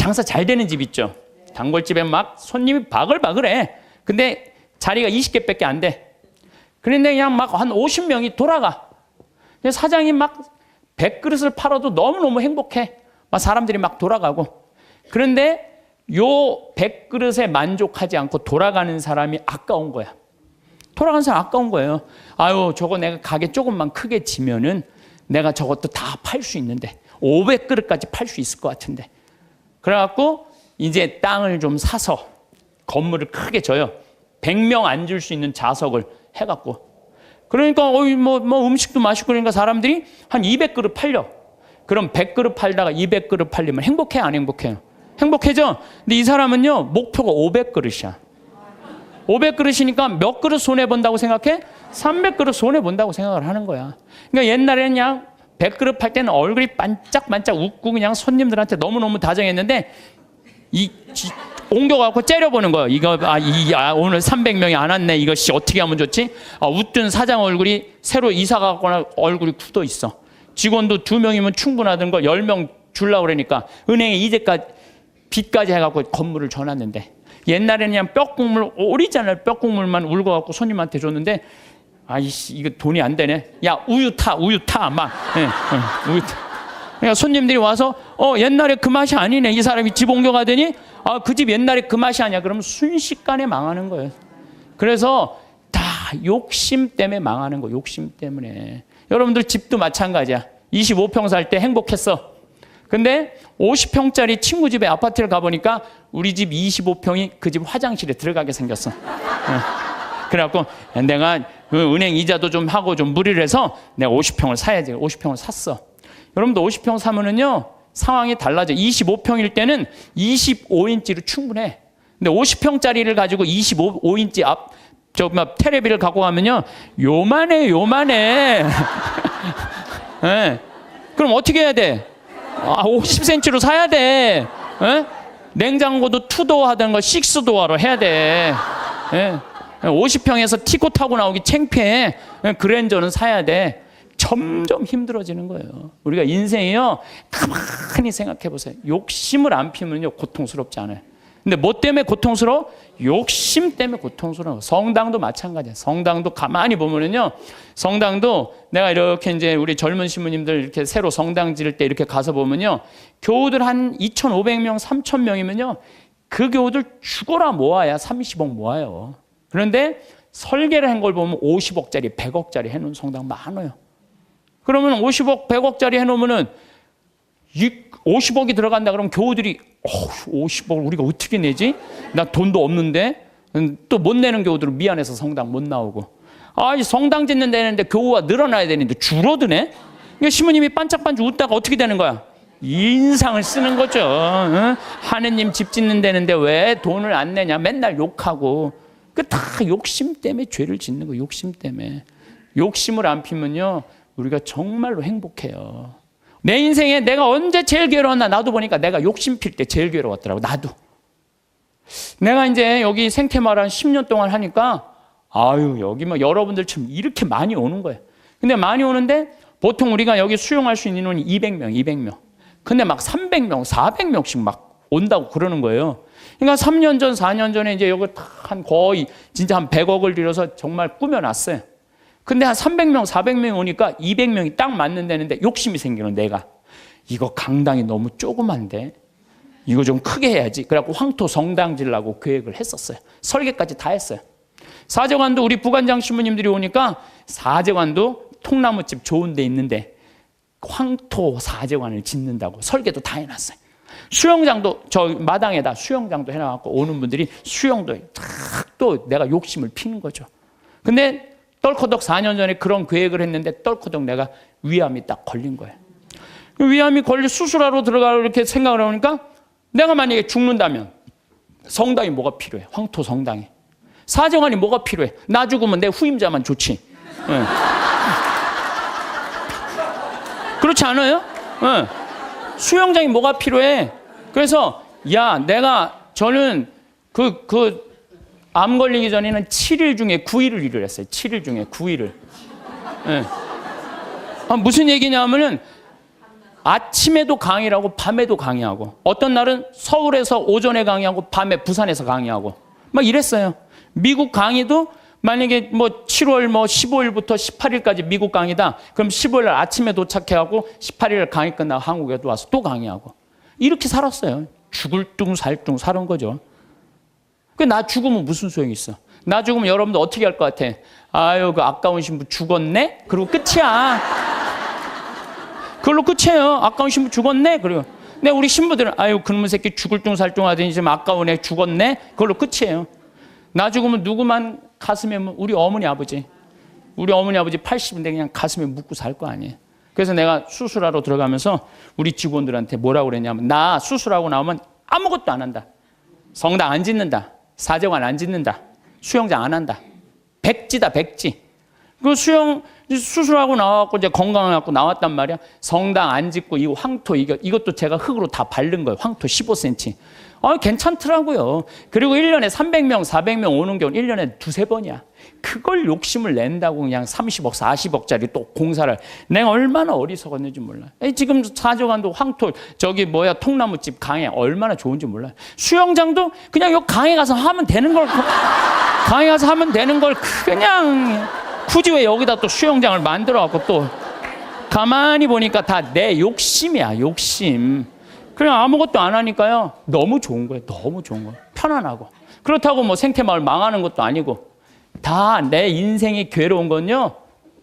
장사 잘 되는 집 있죠. 단골집에 막 손님이 바글바글해. 근데 자리가 20개밖에 안 돼. 그런데 그냥 막 한 50명이 돌아가. 사장이 막 100그릇을 팔아도 너무너무 행복해. 막 사람들이 막 돌아가고. 그런데 요 100그릇에 만족하지 않고 돌아가는 사람이 아까운 거야. 돌아가는 사람 아까운 거예요. 아유, 저거 내가 가게 조금만 크게 지면은 내가 저것도 다 팔 수 있는데 500그릇까지 팔 수 있을 것 같은데. 그래갖고 이제 땅을 좀 사서 건물을 크게 져요. 100명 앉을 수 있는 좌석을 해갖고. 그러니까 뭐 음식도 맛있고 그러니까 사람들이 한 200그릇 팔려. 그럼 100그릇 팔다가 200그릇 팔리면 행복해, 안 행복해요? 행복해져. 근데 이 사람은요, 목표가 500그릇이야. 500그릇이니까 몇 그릇 손해본다고 생각해? 300그릇 손해본다고 생각을 하는 거야. 그러니까 옛날에는 그냥 100그릇 팔 때는 얼굴이 반짝반짝 웃고 그냥 손님들한테 너무너무 다정했는데 옮겨갖고 째려보는 거예요. 이거, 오늘 300명이 안 왔네. 이거 어떻게 하면 좋지? 웃던 사장 얼굴이 새로 이사 가거나 얼굴이 굳어 있어. 직원도 2명이면 충분하던 거 10명 주려고 그러니까 은행에 이제까지 빚까지 해갖고 건물을 줘놨는데 옛날에는 그냥 뼈국물, 오리지널 뼈국물만 울고갖고 손님한테 줬는데 아이씨, 이거 돈이 안 되네. 야, 우유 타. 막. 우유 타. 그러니까 손님들이 와서 옛날에 그 맛이 아니네. 이 사람이 집 옮겨가더니 그 집 옛날에 그 맛이 아니야. 그러면 순식간에 망하는 거예요. 그래서 다 욕심 때문에 망하는 거예요. 욕심 때문에. 여러분들 집도 마찬가지야. 25평 살 때 행복했어. 근데 50평짜리 친구 집에 아파트를 가보니까 우리 집 25평이 그 집 화장실에 들어가게 생겼어. 그래갖고 내가 은행 이자도 좀 하고 좀 무리를 해서 내가 50평을 사야지. 50평을 샀어. 여러분도 50평 사면은요, 상황이 달라져. 25평일 때는 25인치로 충분해. 근데 50평짜리를 가지고 25인치 테레비를 갖고 가면요, 요만해. 네. 그럼 어떻게 해야 돼? 50cm로 사야 돼. 네? 냉장고도 2도어 하던 거 6도어로 해야 돼. 네. 50평에서 티코 타고 나오기 창피해. 그랜저는 사야 돼. 점점 힘들어지는 거예요. 우리가 인생이요, 가만히 생각해 보세요. 욕심을 안 피면요, 고통스럽지 않아요. 근데 뭐 때문에 고통스러워? 욕심 때문에 고통스러워. 성당도 마찬가지야. 성당도 가만히 보면은요, 성당도 내가 이렇게 이제 우리 젊은 신부님들 이렇게 새로 성당 지을 때 이렇게 가서 보면요, 교우들 한 2,500명, 3,000명이면요, 그 교우들 죽어라 모아야 30억 모아요. 그런데 설계를 한 걸 보면 50억짜리, 100억짜리 해놓은 성당 많아요. 그러면 50억, 100억짜리 해놓으면은 50억이 들어간다 그러면 교우들이 50억을 우리가 어떻게 내지? 나 돈도 없는데. 또 못 내는 교우들은 미안해서 성당 못 나오고. 성당 짓는 데는데 교우가 늘어나야 되는데 줄어드네? 그러니까 신부님이 반짝반짝 웃다가 어떻게 되는 거야? 인상을 쓰는 거죠. 하느님 집 짓는 데는데 왜 돈을 안 내냐? 맨날 욕하고. 그 다 욕심 때문에 죄를 짓는 거예요. 욕심 때문에. 욕심을 안 피면요, 우리가 정말로 행복해요. 내 인생에 내가 언제 제일 괴로웠나? 나도 보니까 내가 욕심 필 때 제일 괴로웠더라고. 나도. 내가 이제 여기 생태마을 한 10년 동안 하니까 여기 뭐 여러분들처럼 이렇게 많이 오는 거예요. 근데 많이 오는데 보통 우리가 여기 수용할 수 있는 인원이 200명. 근데 막 300명, 400명씩 막 온다고 그러는 거예요. 그러니까 3년 전, 4년 전에 이제 여기 한 거의 진짜 한 100억을 들여서 정말 꾸며놨어요. 근데 한 300명, 400명 오니까 200명이 딱 맞는 데는데 욕심이 생기는 내가. 이거 강당이 너무 조그만데 이거 좀 크게 해야지. 그래갖고 황토 성당 지으려고 계획을 했었어요. 설계까지 다 했어요. 사제관도 우리 부관장 신부님들이 오니까 사제관도 통나무집 좋은 데 있는데 황토 사제관을 짓는다고 설계도 다 해놨어요. 수영장도 저 마당에다 수영장도 해놔갖고 오는 분들이 수영도 또 내가 욕심을 피는 거죠. 근데 떨커덕 4년 전에 그런 계획을 했는데 떨커덕 내가 위암이 딱 걸린 거예요. 위암이 걸려 수술하러 들어가려고 이렇게 생각을 하니까 내가 만약에 죽는다면 성당이 뭐가 필요해? 황토 성당에. 사정관이 뭐가 필요해? 나 죽으면 내 후임자만 좋지. 네. 그렇지 않아요? 네. 수영장이 뭐가 필요해? 그래서 저는 암 걸리기 전에는 7일 중에 9일을 일을 했어요. 7일 중에 9일을. 네. 무슨 얘기냐면은 아침에도 강의라고 밤에도 강의하고 어떤 날은 서울에서 오전에 강의하고 밤에 부산에서 강의하고 막 이랬어요. 미국 강의도 만약에 뭐 7월 뭐 15일부터 18일까지 미국 강의다. 그럼 15일 날 아침에 도착해하고 18일 강의 끝나고 한국에도 와서 또 강의하고 이렇게 살았어요. 죽을 둥 살 둥 사는 거죠. 나 죽으면 무슨 소용이 있어? 나 죽으면 여러분들 어떻게 할 것 같아? 아유, 그 아까운 신부 죽었네? 그리고 끝이야. 그걸로 끝이에요. 아까운 신부 죽었네? 그리고. 근데 우리 신부들은 아유, 그놈의 새끼 죽을 둥 살 둥 하더니 지금 아까운 애 죽었네? 그걸로 끝이에요. 나 죽으면 누구만 가슴에, 우리 어머니 아버지. 우리 어머니 아버지 80인데 그냥 가슴에 묻고 살 거 아니에요. 그래서 내가 수술하러 들어가면서 우리 직원들한테 뭐라고 그랬냐면 나 수술하고 나오면 아무것도 안 한다. 성당 안 짓는다. 사제관 안 짓는다. 수영장 안 한다. 백지다, 백지. 그 수술하고 나와갖고 이제 건강해갖고 나왔단 말이야. 성당 안 짓고 이 황토 이것도 제가 흙으로 다 바른 거예요. 황토 15cm. 괜찮더라고요. 그리고 1년에 300명, 400명 오는 경우 1년에 두세 번이야. 그걸 욕심을 낸다고 그냥 30억, 40억짜리 또 공사를. 내가 얼마나 어리석었는지 몰라. 지금 사저관도 황토, 통나무집 강에 얼마나 좋은지 몰라요. 수영장도 그냥 요 강에 가서 하면 되는 걸, 강에 가서 하면 되는 걸 그냥 굳이 왜 여기다 또 수영장을 만들어갖고 또 가만히 보니까 다 내 욕심이야, 욕심. 그냥 아무것도 안 하니까요. 너무 좋은 거예요. 너무 좋은 거예요. 편안하고. 그렇다고 뭐 생태마을 망하는 것도 아니고 다 내 인생이 괴로운 건요.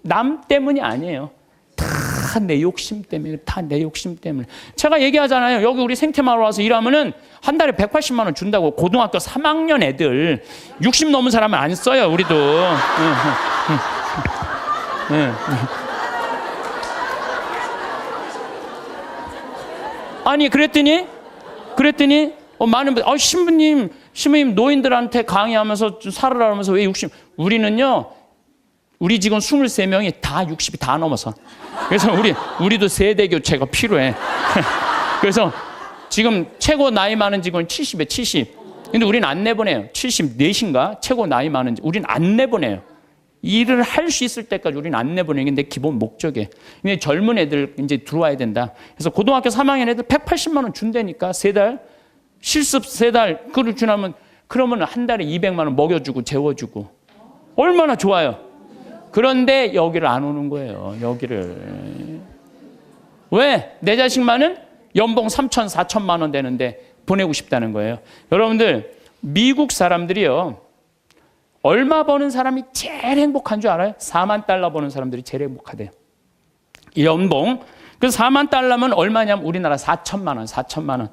남 때문이 아니에요. 다 내 욕심 때문에. 다 내 욕심 때문에. 제가 얘기하잖아요. 여기 우리 생태마을 와서 일하면은 한 달에 180만 원 준다고. 고등학교 3학년 애들 60 넘은 사람은 안 써요. 우리도. 아니 그랬더니 많은 분들 신부님 노인들한테 강의하면서 살으라면서 왜 60? 우리는요. 우리 직원 23명이 다 60이 다 넘어서. 그래서 우리도 세대 교체가 필요해. 그래서 지금 최고 나이 많은 직원 70에 70. 근데 우리는 안 내보내요. 74인가? 최고 나이 많은 우리는 안 내보내요. 일을 할 수 있을 때까지 우리는 안 내보내는 게 내 기본 목적이에요. 근데 젊은 애들 이제 들어와야 된다. 그래서 고등학교 3학년 애들 180만 원 준다니까. 3달. 실습 3달. 그걸 주나면 그러면 한 달에 200만 원 먹여주고 재워주고. 얼마나 좋아요. 그런데 여기를 안 오는 거예요. 여기를. 왜? 내 자식만은 연봉 3천, 4천만 원 되는데 보내고 싶다는 거예요. 여러분들 미국 사람들이요. 얼마 버는 사람이 제일 행복한 줄 알아요? 4만 달러 버는 사람들이 제일 행복하대요. 이 연봉. 그래서 4만 달러면 얼마냐면 우리나라 4천만 원, 4천만 원.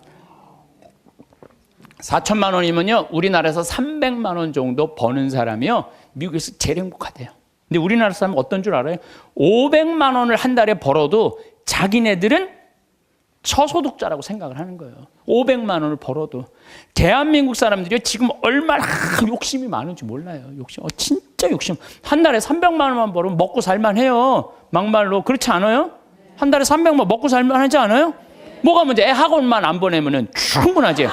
4천만 원이면요. 우리나라에서 300만 원 정도 버는 사람이요. 미국에서 제일 행복하대요. 근데 우리나라 사람은 어떤 줄 알아요? 500만 원을 한 달에 벌어도 자기네들은 저소득자라고 생각을 하는 거예요. 500만 원을 벌어도. 대한민국 사람들이 지금 얼마나 욕심이 많은지 몰라요. 욕심. 진짜 욕심. 한 달에 300만 원만 벌으면 먹고 살만 해요. 막말로. 그렇지 않아요? 한 달에 300만 먹고 살만 하지 않아요? 뭐가 문제? 애 학원만 안 보내면 충분하지.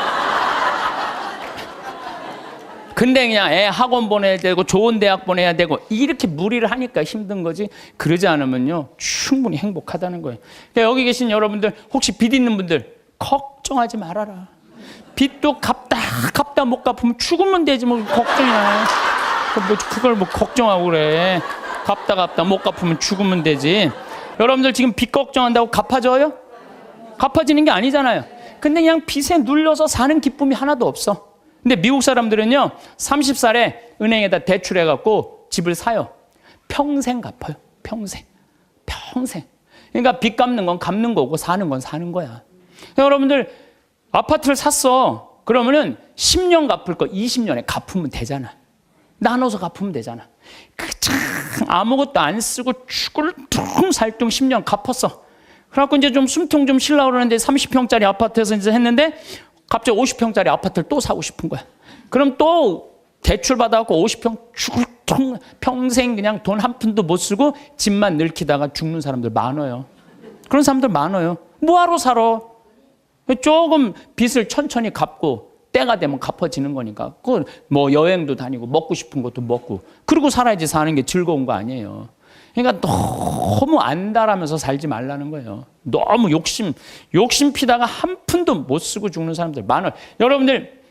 근데 그냥 애 학원 보내야 되고 좋은 대학 보내야 되고 이렇게 무리를 하니까 힘든 거지. 그러지 않으면요 충분히 행복하다는 거예요. 그러니까 여기 계신 여러분들 혹시 빚 있는 분들 걱정하지 말아라. 빚도 갚다 못 갚으면 죽으면 되지 뭐 걱정이야. 그걸 뭐 걱정하고 그래. 갚다 못 갚으면 죽으면 되지. 여러분들 지금 빚 걱정한다고 갚아져요? 갚아지는 게 아니잖아요. 근데 그냥 빚에 눌려서 사는 기쁨이 하나도 없어. 근데 미국 사람들은요 30살에 은행에다 대출해갖고 집을 사요. 평생 갚아요. 평생. 그러니까 빚 갚는 건 갚는 거고 사는 건 사는 거야. 여러분들 아파트를 샀어. 그러면은 10년 갚을 거 20년에 갚으면 되잖아. 나눠서 갚으면 되잖아. 참 아무것도 안 쓰고 죽을 둥살둥 10년 갚았어. 그래갖고 이제 좀 숨통 좀 쉬려고 그러는데 30평짜리 아파트에서 이제 했는데 갑자기 50평짜리 아파트를 또 사고 싶은 거야. 그럼 또 대출 받아갖고 50평 죽을 평생 그냥 돈 한 푼도 못 쓰고 집만 늙히다가 죽는 사람들 많아요. 그런 사람들 많아요. 뭐하러 살아? 조금 빚을 천천히 갚고 때가 되면 갚아지는 거니까. 그 뭐 여행도 다니고 먹고 싶은 것도 먹고 그러고 살아야지 사는 게 즐거운 거 아니에요. 그러니까 너무 안달하면서 살지 말라는 거예요. 너무 욕심 피다가 한 푼도 못 쓰고 죽는 사람들 많아요. 여러분들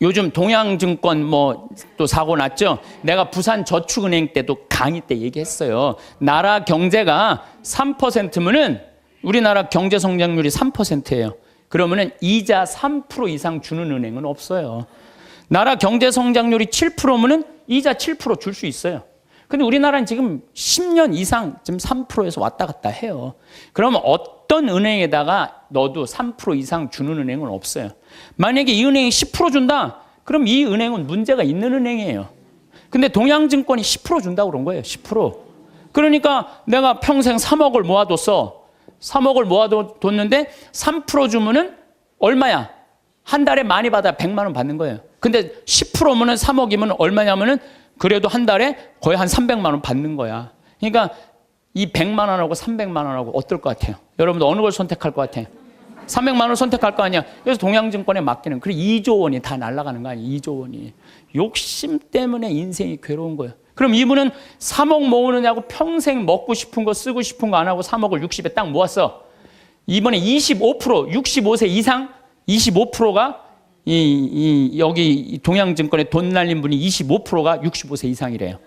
요즘 동양증권 뭐 또 사고 났죠. 내가 부산저축은행 때도 강의 때 얘기했어요. 나라 경제가 3%면은 우리나라 경제 성장률이 3%예요. 그러면은 이자 3% 이상 주는 은행은 없어요. 나라 경제 성장률이 7%면은 이자 7% 줄 수 있어요. 근데 우리나라는 지금 10년 이상 지금 3%에서 왔다 갔다 해요. 그러면 어떤 은행에다가 넣어도 3% 이상 주는 은행은 없어요. 만약에 이 은행이 10% 준다? 그럼 이 은행은 문제가 있는 은행이에요. 근데 동양증권이 10% 준다고 그런 거예요. 10%. 그러니까 내가 평생 3억을 모아뒀어. 3억을 모아뒀는데 3% 주면은 얼마야? 한 달에 많이 받아 100만 원 받는 거예요. 근데 10%면은 3억이면 얼마냐면은 그래도 한 달에 거의 한 300만 원 받는 거야. 그러니까 이 100만 원하고 300만 원하고 어떨 것 같아요? 여러분들 어느 걸 선택할 것 같아요? 300만 원을 선택할 거 아니야. 그래서 동양증권에 맡기는. 그래 2조 원이 다 날아가는 거 아니에요. 2조 원이. 욕심 때문에 인생이 괴로운 거예요. 그럼 이분은 3억 모으느냐고 평생 먹고 싶은 거 쓰고 싶은 거 안 하고 3억을 60에 딱 모았어. 이번에 25% 65세 이상 25%가 여기 동양증권에 돈 날린 분이 25%가 65세 이상이래요.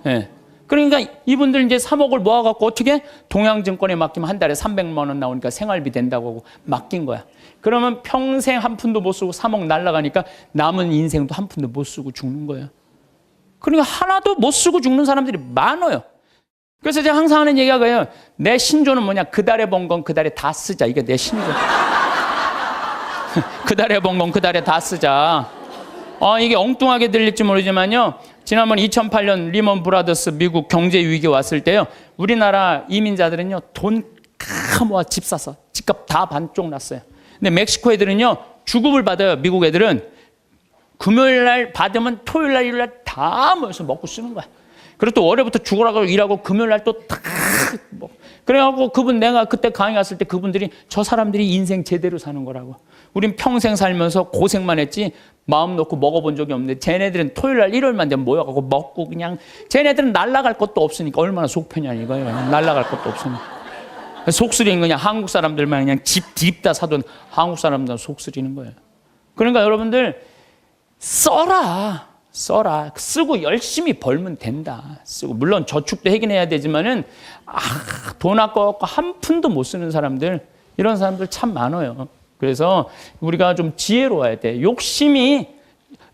예. 그러니까 이분들 이제 3억을 모아갖고 어떻게 동양증권에 맡기면 한 달에 300만 원 나오니까 생활비 된다고 하고 맡긴 거야. 그러면 평생 한 푼도 못 쓰고 3억 날라가니까 남은 인생도 한 푼도 못 쓰고 죽는 거예요. 그러니까 하나도 못 쓰고 죽는 사람들이 많아요. 그래서 제가 항상 하는 얘기가 그래요. 내 신조는 뭐냐? 그 달에 번 건 그 달에 다 쓰자. 이게 내 신조. 그 달에 번 건 그 달에 다 쓰자. 이게 엉뚱하게 들릴지 모르지만요. 지난번 2008년 리먼 브라더스 미국 경제 위기 왔을 때요. 우리나라 이민자들은요. 돈 다 모아 집 사서 집값 다 반쪽 났어요. 근데 멕시코 애들은요. 주급을 받아요. 미국 애들은. 금요일 날 받으면 토요일 날 일요일 날 다 모여서 먹고 쓰는 거야. 그리고 또 월요일부터 죽으라고 일하고 금요일 날 또 다 뭐. 그래갖고 그분 내가 그때 강의 갔을 때 그분들이 저 사람들이 인생 제대로 사는 거라고. 우린 평생 살면서 고생만 했지 마음 놓고 먹어본 적이 없는데 쟤네들은 토요일 날 일요일만 되면 모여가고 먹고 그냥 쟤네들은 날아갈 것도 없으니까 얼마나 속 편이야 이거예요. 날아갈 것도 없으니까. 속쓰리는 그냥 한국 사람들만 그냥 집 다 사돈 한국 사람들은 속쓰리는 거예요. 그러니까 여러분들 써라. 쓰고 열심히 벌면 된다. 쓰고 물론 저축도 하긴 해야 되지만은 돈 아까워갖고 한 푼도 못 쓰는 사람들 이런 사람들 참 많아요. 그래서 우리가 좀 지혜로워야 돼. 욕심이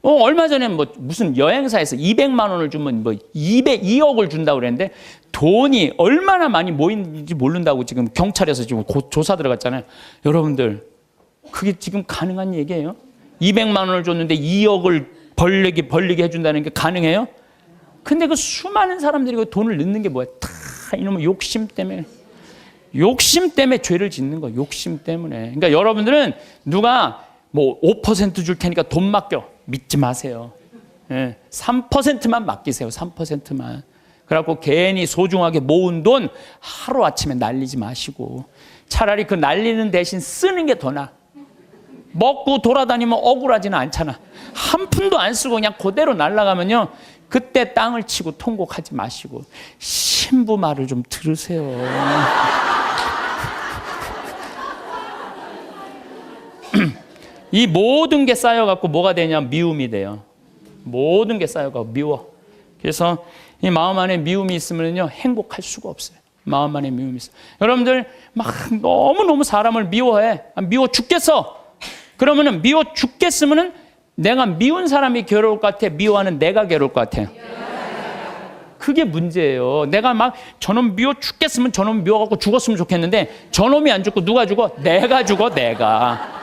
얼마 전에 뭐 무슨 여행사에서 200만 원을 주면 뭐 2억을 준다고 그랬는데 돈이 얼마나 많이 모이는지 모른다고 지금 경찰에서 지금 조사 들어갔잖아요. 여러분들 그게 지금 가능한 얘기예요? 200만 원을 줬는데 2억을 벌리게 해준다는 게 가능해요? 근데 그 수많은 사람들이 그 돈을 넣는 게 뭐야? 다 이놈의 욕심 때문에 죄를 짓는 거예요. 욕심 때문에. 그러니까 여러분들은 누가 뭐 5% 줄 테니까 돈 맡겨. 믿지 마세요. 3%만 맡기세요. 3%만. 그래갖고 괜히 소중하게 모은 돈 하루아침에 날리지 마시고 차라리 그 날리는 대신 쓰는 게 더 나아. 먹고 돌아다니면 억울하지는 않잖아. 한 푼도 안 쓰고 그냥 그대로 날아가면요. 그때 땅을 치고 통곡하지 마시고 신부 말을 좀 들으세요. 이 모든 게 쌓여갖고 뭐가 되냐? 미움이 돼요. 모든 게 쌓여갖고 미워. 그래서 이 마음 안에 미움이 있으면요 행복할 수가 없어요. 마음 안에 미움이 있어요. 여러분들 막 너무너무 사람을 미워해. 미워 죽겠어. 그러면은 미워 죽겠으면은 내가 미운 사람이 괴로울 것 같아? 미워하는 내가 괴로울 것 같아요? 그게 문제예요. 내가 막 저놈 미워 죽겠으면 저놈 미워갖고 죽었으면 좋겠는데 저놈이 안 죽고 누가 죽어? 내가 죽어, 내가.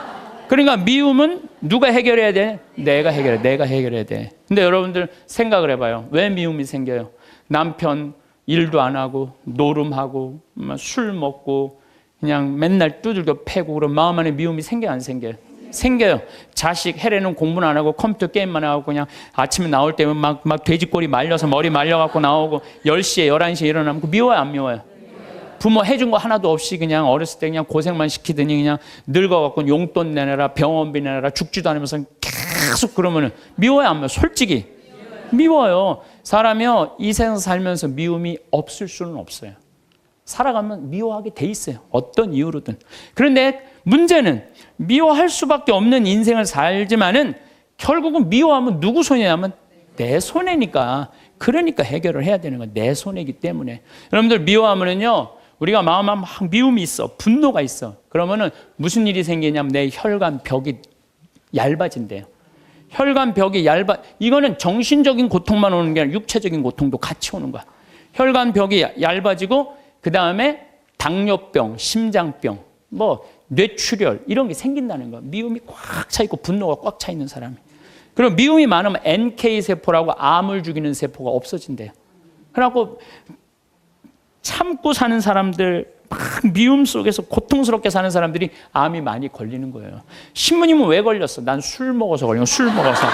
그러니까 미움은 누가 해결해야 돼? 내가 해결해야 돼. 근데 여러분들 생각을 해봐요. 왜 미움이 생겨요? 남편 일도 안 하고 노름하고 술 먹고 그냥 맨날 두들겨 패고 그런 마음 안에 미움이 생겨요, 안 생겨요? 생겨요. 자식 해례는 공부는 안 하고 컴퓨터 게임만 하고 그냥 아침에 나올 때면 막 돼지꼬리 말려서 머리 말려갖고 나오고 10시에 11시에 일어나면 미워요, 안 미워요? 부모 해준 거 하나도 없이 그냥 어렸을 때 그냥 고생만 시키더니 그냥 늙어갖고 용돈 내놔라, 병원비 내놔라, 죽지도 않으면서 계속 그러면은 미워요, 안 미워요? 솔직히 미워요. 사람이요, 이 세상 살면서 미움이 없을 수는 없어요. 살아가면 미워하게 돼 있어요. 어떤 이유로든. 그런데 문제는 미워할 수밖에 없는 인생을 살지만은 결국은 미워하면 누구 손해냐면 내 손해니까. 그러니까 해결을 해야 되는 건 내 손해이기 때문에. 여러분들 미워하면은요, 우리가 마음에 막 미움이 있어, 분노가 있어. 그러면은 무슨 일이 생기냐면 내 혈관 벽이 얇아진대요. 혈관 벽이 이거는 정신적인 고통만 오는 게 아니라 육체적인 고통도 같이 오는 거야. 혈관 벽이 얇아지고 그 다음에 당뇨병, 심장병, 뭐 뇌출혈 이런 게 생긴다는 거야. 미움이 꽉 차 있고 분노가 꽉 차 있는 사람이. 그럼 미움이 많으면 NK 세포라고 암을 죽이는 세포가 없어진대요. 그래갖고 참고 사는 사람들, 막 미움 속에서 고통스럽게 사는 사람들이 암이 많이 걸리는 거예요. 신부님은 왜 걸렸어? 난 술 먹어서 걸린 거야. 술 먹어서.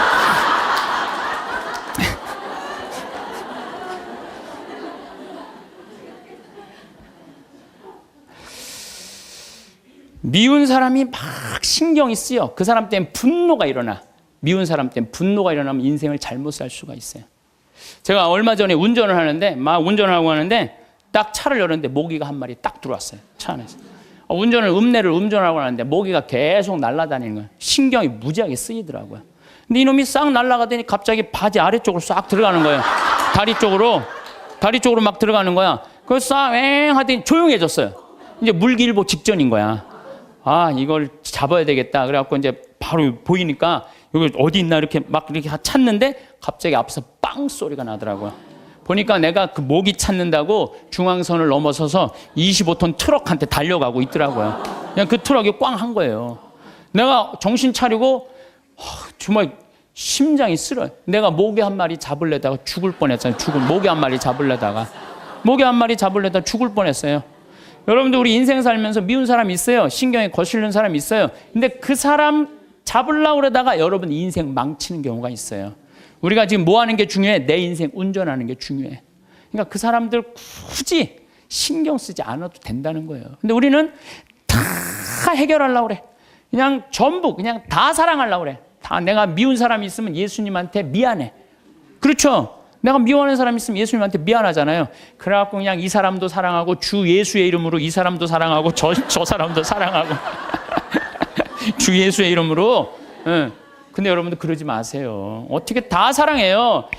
미운 사람이 막 신경이 쓰여. 그 사람 때문에 분노가 일어나. 미운 사람 때문에 분노가 일어나면 인생을 잘못 살 수가 있어요. 제가 얼마 전에 운전을 하는데, 막 운전하고 하는데 딱 차를 열었는데 모기가 한 마리 딱 들어왔어요. 차 안에서. 음내를 운전하고 하는데 모기가 계속 날아다니는 거예요. 신경이 무지하게 쓰이더라고요. 근데 이놈이 싹 날아가더니 갑자기 바지 아래쪽으로 싹 들어가는 거예요. 다리 쪽으로 막 들어가는 거야. 그래서 싹 하더니 조용해졌어요. 이제 물기일보 직전인 거야. 아, 이걸 잡아야 되겠다. 그래갖고 이제 바로 보이니까 여기 어디 있나 이렇게 막 이렇게 찾는데 갑자기 앞에서 빵 소리가 나더라고요. 보니까 내가 그 모기 찾는다고 중앙선을 넘어서서 25톤 트럭한테 달려가고 있더라고요. 그냥 그 트럭이 꽝 한 거예요. 내가 정신 차리고 정말 심장이 쓰러요. 내가 모기 한 마리 잡으려다가 죽을 뻔했잖아요. 모기 한 마리 잡으려다가 죽을 뻔했어요. 여러분들 우리 인생 살면서 미운 사람 있어요. 신경에 거슬리는 사람 있어요. 근데 그 사람 잡으려고 그러다가 여러분 인생 망치는 경우가 있어요. 우리가 지금 뭐 하는 게 중요해? 내 인생 운전하는 게 중요해. 그러니까 그 사람들 굳이 신경 쓰지 않아도 된다는 거예요. 근데 우리는 다 해결하려고 그래. 그냥 전부 그냥 다 사랑하려고 그래. 다 내가 미운 사람이 있으면 예수님한테 미안해. 그렇죠? 내가 미워하는 사람이 있으면 예수님한테 미안하잖아요. 그래갖고 그냥 이 사람도 사랑하고 주 예수의 이름으로 이 사람도 사랑하고 저 사람도 사랑하고 주 예수의 이름으로. 근데 여러분들 그러지 마세요. 어떻게 다 사랑해요.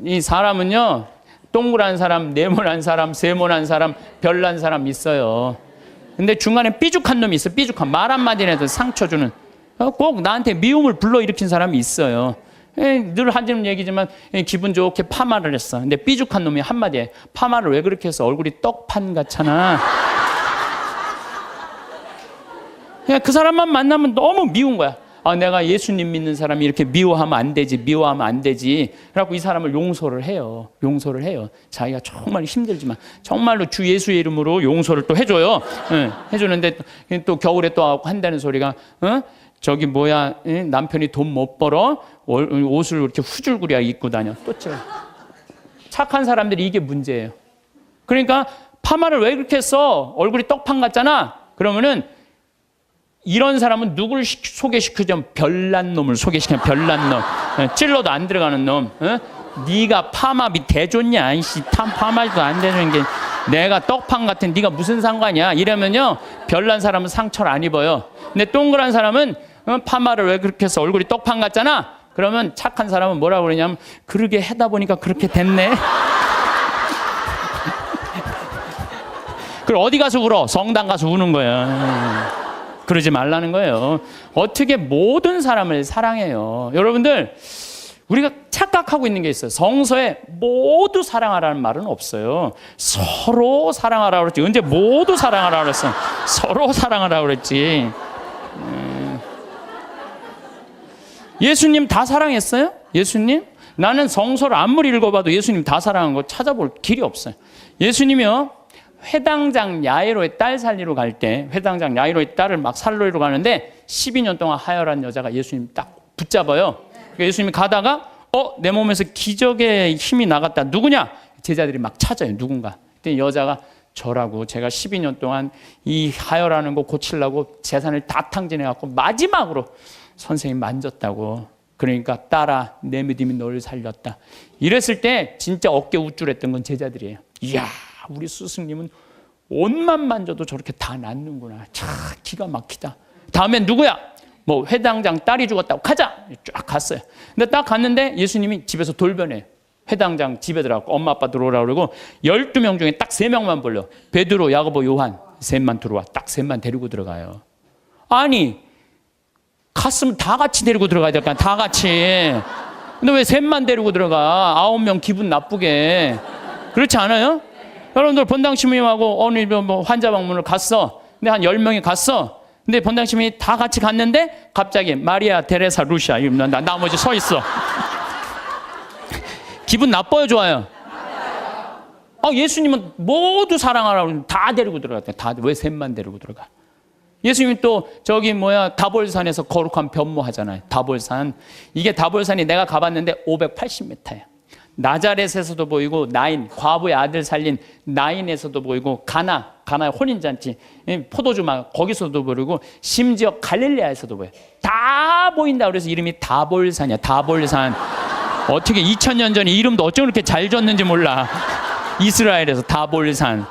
이 사람은요, 동그란 사람, 네모난 사람, 세모난 사람, 별난 사람 있어요. 근데 중간에 삐죽한 놈이 있어. 삐죽한 말 한마디나 해도 상처 주는. 꼭 나한테 미움을 불러일으킨 사람이 있어요. 늘 하는 얘기지만 기분 좋게 파마를 했어. 근데 삐죽한 놈이 한마디에 파마를 왜 그렇게 했어? 얼굴이 떡판 같잖아. 그냥 그 사람만 만나면 너무 미운 거야. 아, 내가 예수님 믿는 사람이 이렇게 미워하면 안 되지. 그래갖고 이 사람을 용서를 해요. 자기가 정말 힘들지만 정말로 주 예수의 이름으로 용서를 또 해줘요. 해주는데 또 겨울에 또 한다는 소리가 저기 뭐야, 남편이 돈 못 벌어 옷을 이렇게 후줄구리하게 입고 다녀. 또 착한 사람들이 이게 문제예요. 그러니까 파마를 왜 그렇게 했어? 얼굴이 떡판 같잖아. 그러면은 이런 사람은 누구를 소개시키자면 별난 놈을 소개시켜. 별난 놈. 찔러도 안 들어가는 놈. 네가 파마비 대줬냐? 이씨, 파마도 안 되는 게 내가 떡판 같은 네가 무슨 상관이야? 이러면요, 별난 사람은 상처를 안 입어요. 근데 동그란 사람은 파마를 왜 그렇게 해서 얼굴이 떡판 같잖아. 그러면 착한 사람은 뭐라고 그러냐면 그러게 하다 보니까 그렇게 됐네. 그럼 어디 가서 울어? 성당 가서 우는 거야. 그러지 말라는 거예요. 어떻게 모든 사람을 사랑해요. 여러분들, 우리가 착각하고 있는 게 있어요. 성서에 모두 사랑하라는 말은 없어요. 서로 사랑하라고 그랬지. 언제 모두 사랑하라고 그랬어? 서로 사랑하라고 그랬지. 예수님 다 사랑했어요? 예수님? 나는 성서를 아무리 읽어봐도 예수님 다 사랑한 거 찾아볼 길이 없어요. 예수님이요, 회당장 야이로의 딸 살리러 갈 때, 회당장 야이로의 딸을 막 살리러 가는데 12년 동안 하혈한 여자가 예수님 딱 붙잡아요. 그러니까 예수님이 가다가 내 몸에서 기적의 힘이 나갔다. 누구냐? 제자들이 막 찾아요. 누군가. 그때 여자가 저라고, 제가 12년 동안 이 하혈하는 거 고치려고 재산을 다 탕진해갖고 마지막으로 선생님 만졌다고. 그러니까 딸아, 내 믿음이 너를 살렸다. 이랬을 때 진짜 어깨 우쭐했던 건 제자들이에요. 이야, 우리 스승님은 옷만 만져도 저렇게 다 낫는구나. 참 기가 막히다. 다음엔 누구야? 뭐 회당장 딸이 죽었다고 가자. 쫙 갔어요. 근데 딱 갔는데 예수님이 집에서 돌변해요. 회당장 집에 들어가고 엄마 아빠 들어오라고 그러고 12명 중에 딱 3명만 불러. 베드로, 야고보, 요한 셋만 들어와. 딱 셋만 데리고 들어가요. 아니 갔으면 다 같이 데리고 들어가야 될 거 아니야. 다 같이. 근데 왜 셋만 데리고 들어가? 9명 기분 나쁘게. 그렇지 않아요? 여러분들 본당 신부님하고 오늘 뭐 환자 방문을 갔어. 근데 한 10명이 갔어. 근데 본당 신부님이 다 같이 갔는데 갑자기 마리아, 테레사, 루시아 이러면 나머지 서 있어. 기분 나빠요, 좋아요? 예수님은 모두 사랑하라고 다 데리고 들어갔대. 다. 왜 셋만 데리고 들어가? 예수님이 또 다볼산에서 거룩한 변모하잖아요. 다볼산. 이게 다볼산이 내가 가봤는데 580m예요. 나자렛에서도 보이고 과부의 아들 살린 나인에서도 보이고 가나의 혼인잔치, 포도주막 거기서도 보이고 심지어 갈릴레아에서도 보여요. 다 보인다. 그래서 이름이 다볼산이야. 다볼산. 어떻게 2000년 전에 이름도 어쩜 그렇게 잘 졌는지 몰라. 이스라엘에서 다볼산.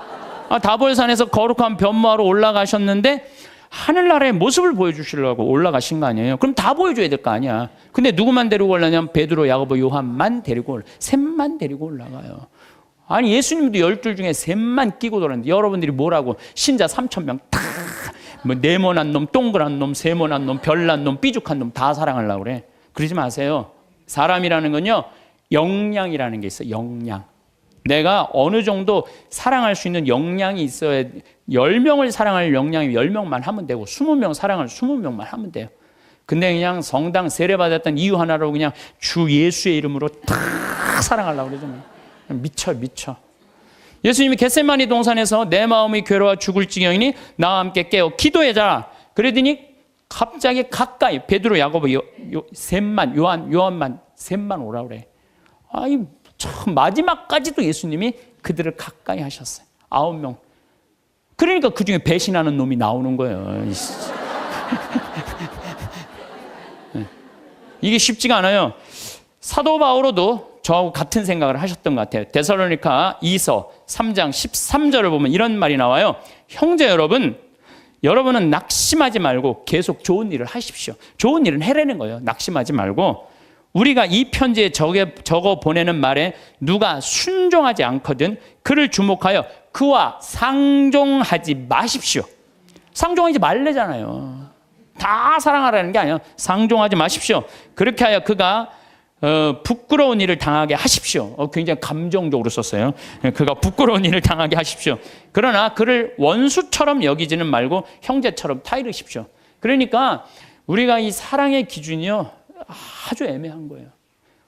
다볼산에서 거룩한 변모하러 올라가셨는데 하늘나라의 모습을 보여주시려고 올라가신 거 아니에요? 그럼 다 보여줘야 될 거 아니야. 근데 누구만 데리고 올라냐면 베드로, 야고보, 요한만 데리고 셋만 데리고 올라가요. 아니 예수님도 12 중에 셋만 끼고 돌았는데 여러분들이 뭐라고 신자 3000명 다 뭐 네모난 놈, 동그란 놈, 세모난 놈, 별난 놈, 삐죽한 놈 다 사랑하려고 그래. 그러지 마세요. 사람이라는 건요 역량이라는 게 있어요. 역량. 내가 어느 정도 사랑할 수 있는 역량이 있어야 10명을 사랑할 역량이 10명만 하면 되고 20명 사랑할 20명만 하면 돼요. 근데 그냥 성당 세례받았던 이유 하나로 그냥 주 예수의 이름으로 다 사랑하려고 그러잖아요. 미쳐. 예수님이 겟세마니 동산에서 내 마음이 괴로워 죽을 지경이니 나와 함께 깨어 기도해자. 그러더니 갑자기 가까이 베드로, 야고보, 셋만 요한만 셋만 오라 그래. 참 마지막까지도 예수님이 그들을 가까이 하셨어요. 9명. 그러니까 그중에 배신하는 놈이 나오는 거예요. 이게 쉽지가 않아요. 사도 바오로도 저하고 같은 생각을 하셨던 것 같아요. 데살로니가 2서 3장 13절을 보면 이런 말이 나와요. 형제 여러분은 낙심하지 말고 계속 좋은 일을 하십시오. 좋은 일은 해내는 거예요. 낙심하지 말고. 우리가 이 편지에 적어 보내는 말에 누가 순종하지 않거든 그를 주목하여 그와 상종하지 마십시오. 상종하지 말래잖아요. 다 사랑하라는 게 아니에요. 상종하지 마십시오. 그렇게 하여 그가 부끄러운 일을 당하게 하십시오. 굉장히 감정적으로 썼어요. 그가 부끄러운 일을 당하게 하십시오. 그러나 그를 원수처럼 여기지는 말고 형제처럼 타이르십시오. 그러니까 우리가 이 사랑의 기준이요 아주 애매한 거예요.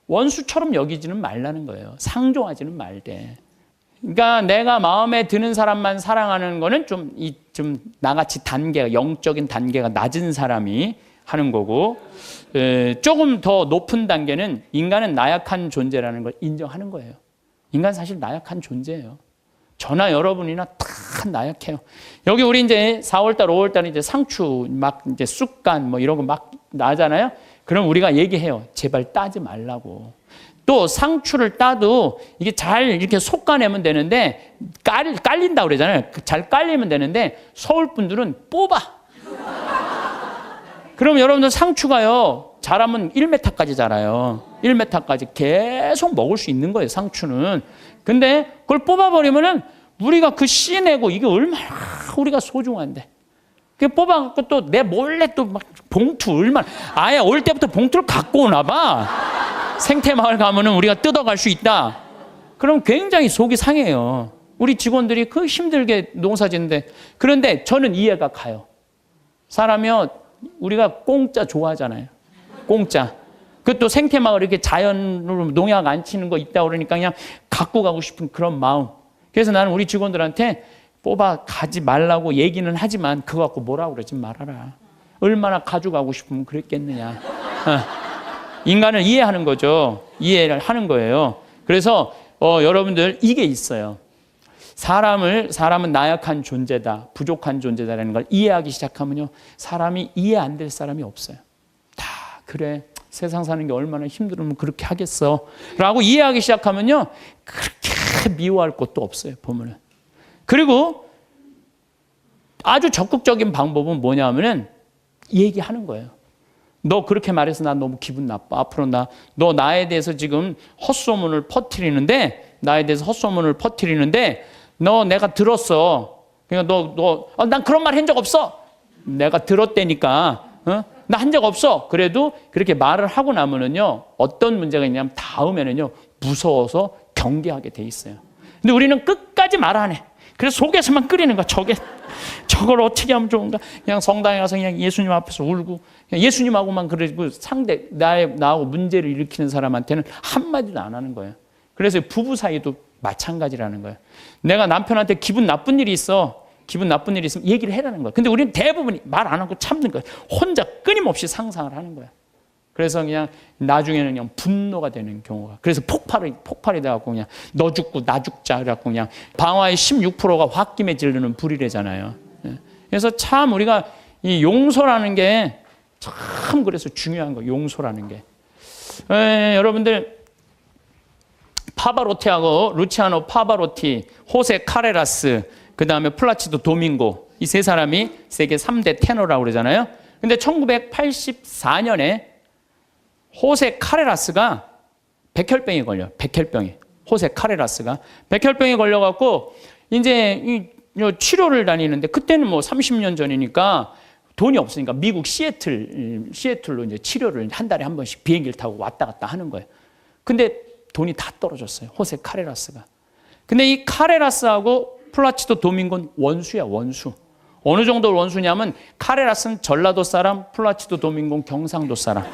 원수처럼 여기지는 말라는 거예요. 상종하지는 말되. 그러니까 내가 마음에 드는 사람만 사랑하는 거는 좀 나같이 영적인 단계가 낮은 사람이 하는 거고, 조금 더 높은 단계는 인간은 나약한 존재라는 걸 인정하는 거예요. 인간 사실 나약한 존재예요. 저나 여러분이나 다 나약해요. 여기 우리 이제 4월달, 5월달 이제 상추 막 이제 쑥간 뭐 이런 거 막 나잖아요. 그럼 우리가 얘기해요. 제발 따지 말라고. 또 상추를 따도 이게 잘 이렇게 솎아내면 되는데 깔린다고 그러잖아요. 잘 깔리면 되는데 서울 분들은 뽑아. 그럼 여러분들 상추가요. 자라면 1m까지 자라요. 1m까지 계속 먹을 수 있는 거예요. 상추는. 근데 그걸 뽑아버리면은 우리가 그 씨 내고 이게 얼마나 우리가 소중한데. 그 뽑아갖고 또 내 몰래 또 막 봉투 얼마나 아예 올 때부터 봉투를 갖고 오나 봐. 생태마을 가면은 우리가 뜯어갈 수 있다. 그럼 굉장히 속이 상해요. 우리 직원들이 그 힘들게 농사 짓는데. 그런데 저는 이해가 가요. 사람이요 우리가 공짜 좋아하잖아요. 공짜. 그것도 생태마을 이렇게 자연으로 농약 안 치는 거 있다 그러니까 그냥 갖고 가고 싶은 그런 마음. 그래서 나는 우리 직원들한테 뽑아 가지 말라고 얘기는 하지만 그거 갖고 뭐라고 그러지 말아라. 얼마나 가져가고 싶으면 그랬겠느냐. 인간을 이해하는 거죠. 이해를 하는 거예요. 그래서 여러분들 이게 있어요. 사람은 나약한 존재다, 부족한 존재다라는 걸 이해하기 시작하면요, 사람이 이해 안 될 사람이 없어요. 다 그래, 세상 사는 게 얼마나 힘들으면 그렇게 하겠어 라고 이해하기 시작하면요, 그렇게 미워할 것도 없어요, 보면은. 그리고 아주 적극적인 방법은 뭐냐면은 얘기하는 거예요. 너 그렇게 말해서 나 너무 기분 나빠. 앞으로 너 나에 대해서 지금 헛소문을 퍼뜨리는데, 너 내가 들었어. 그러니까 난 그런 말 한 적 없어. 내가 들었다니까. 나 한 적 없어. 그래도 그렇게 말을 하고 나면은요, 어떤 문제가 있냐면 다음에는요, 무서워서 경계하게 돼 있어요. 근데 우리는 끝까지 말 안 해. 그래서 속에서만 끓이는 거야. 저걸 어떻게 하면 좋은가? 그냥 성당에 가서 그냥 예수님 앞에서 울고, 그냥 예수님하고만 그러고 나하고 문제를 일으키는 사람한테는 한마디도 안 하는 거예요. 그래서 부부 사이도 마찬가지라는 거예요. 내가 남편한테 기분 나쁜 일이 있으면 얘기를 해라는 거예요. 근데 우리는 대부분이 말 안 하고 참는 거예요. 혼자 끊임없이 상상을 하는 거예요. 그래서 그냥 나중에는 그냥 분노가 되는 경우가. 그래서 폭발이 돼갖고 그냥 너 죽고 나 죽자. 그래갖고 그냥 방화의 16%가 홧김에 지르는 불이래잖아요. 그래서 참 우리가 이 용서라는 게 참 그래서 중요한 거예요. 용서라는 게. 여러분들 파바로티하고 루치아노 파바로티, 호세 카레라스, 그 다음에 플라치도 도밍고, 이 세 사람이 세계 3대 테너라고 그러잖아요. 근데 1984년에 호세 카레라스가 백혈병이 걸려요. 호세 카레라스가 백혈병이 걸려갖고 이제 치료를 다니는데, 그때는 뭐 30년 전이니까 돈이 없으니까 미국 시애틀로 이제 치료를 한 달에 한 번씩 비행기를 타고 왔다 갔다 하는 거예요. 근데 돈이 다 떨어졌어요. 호세 카레라스가. 근데 이 카레라스하고 플라치도 도밍고는 원수야, 원수. 어느 정도 원수냐면 카레라스는 전라도 사람, 플라치도 도밍고는 경상도 사람.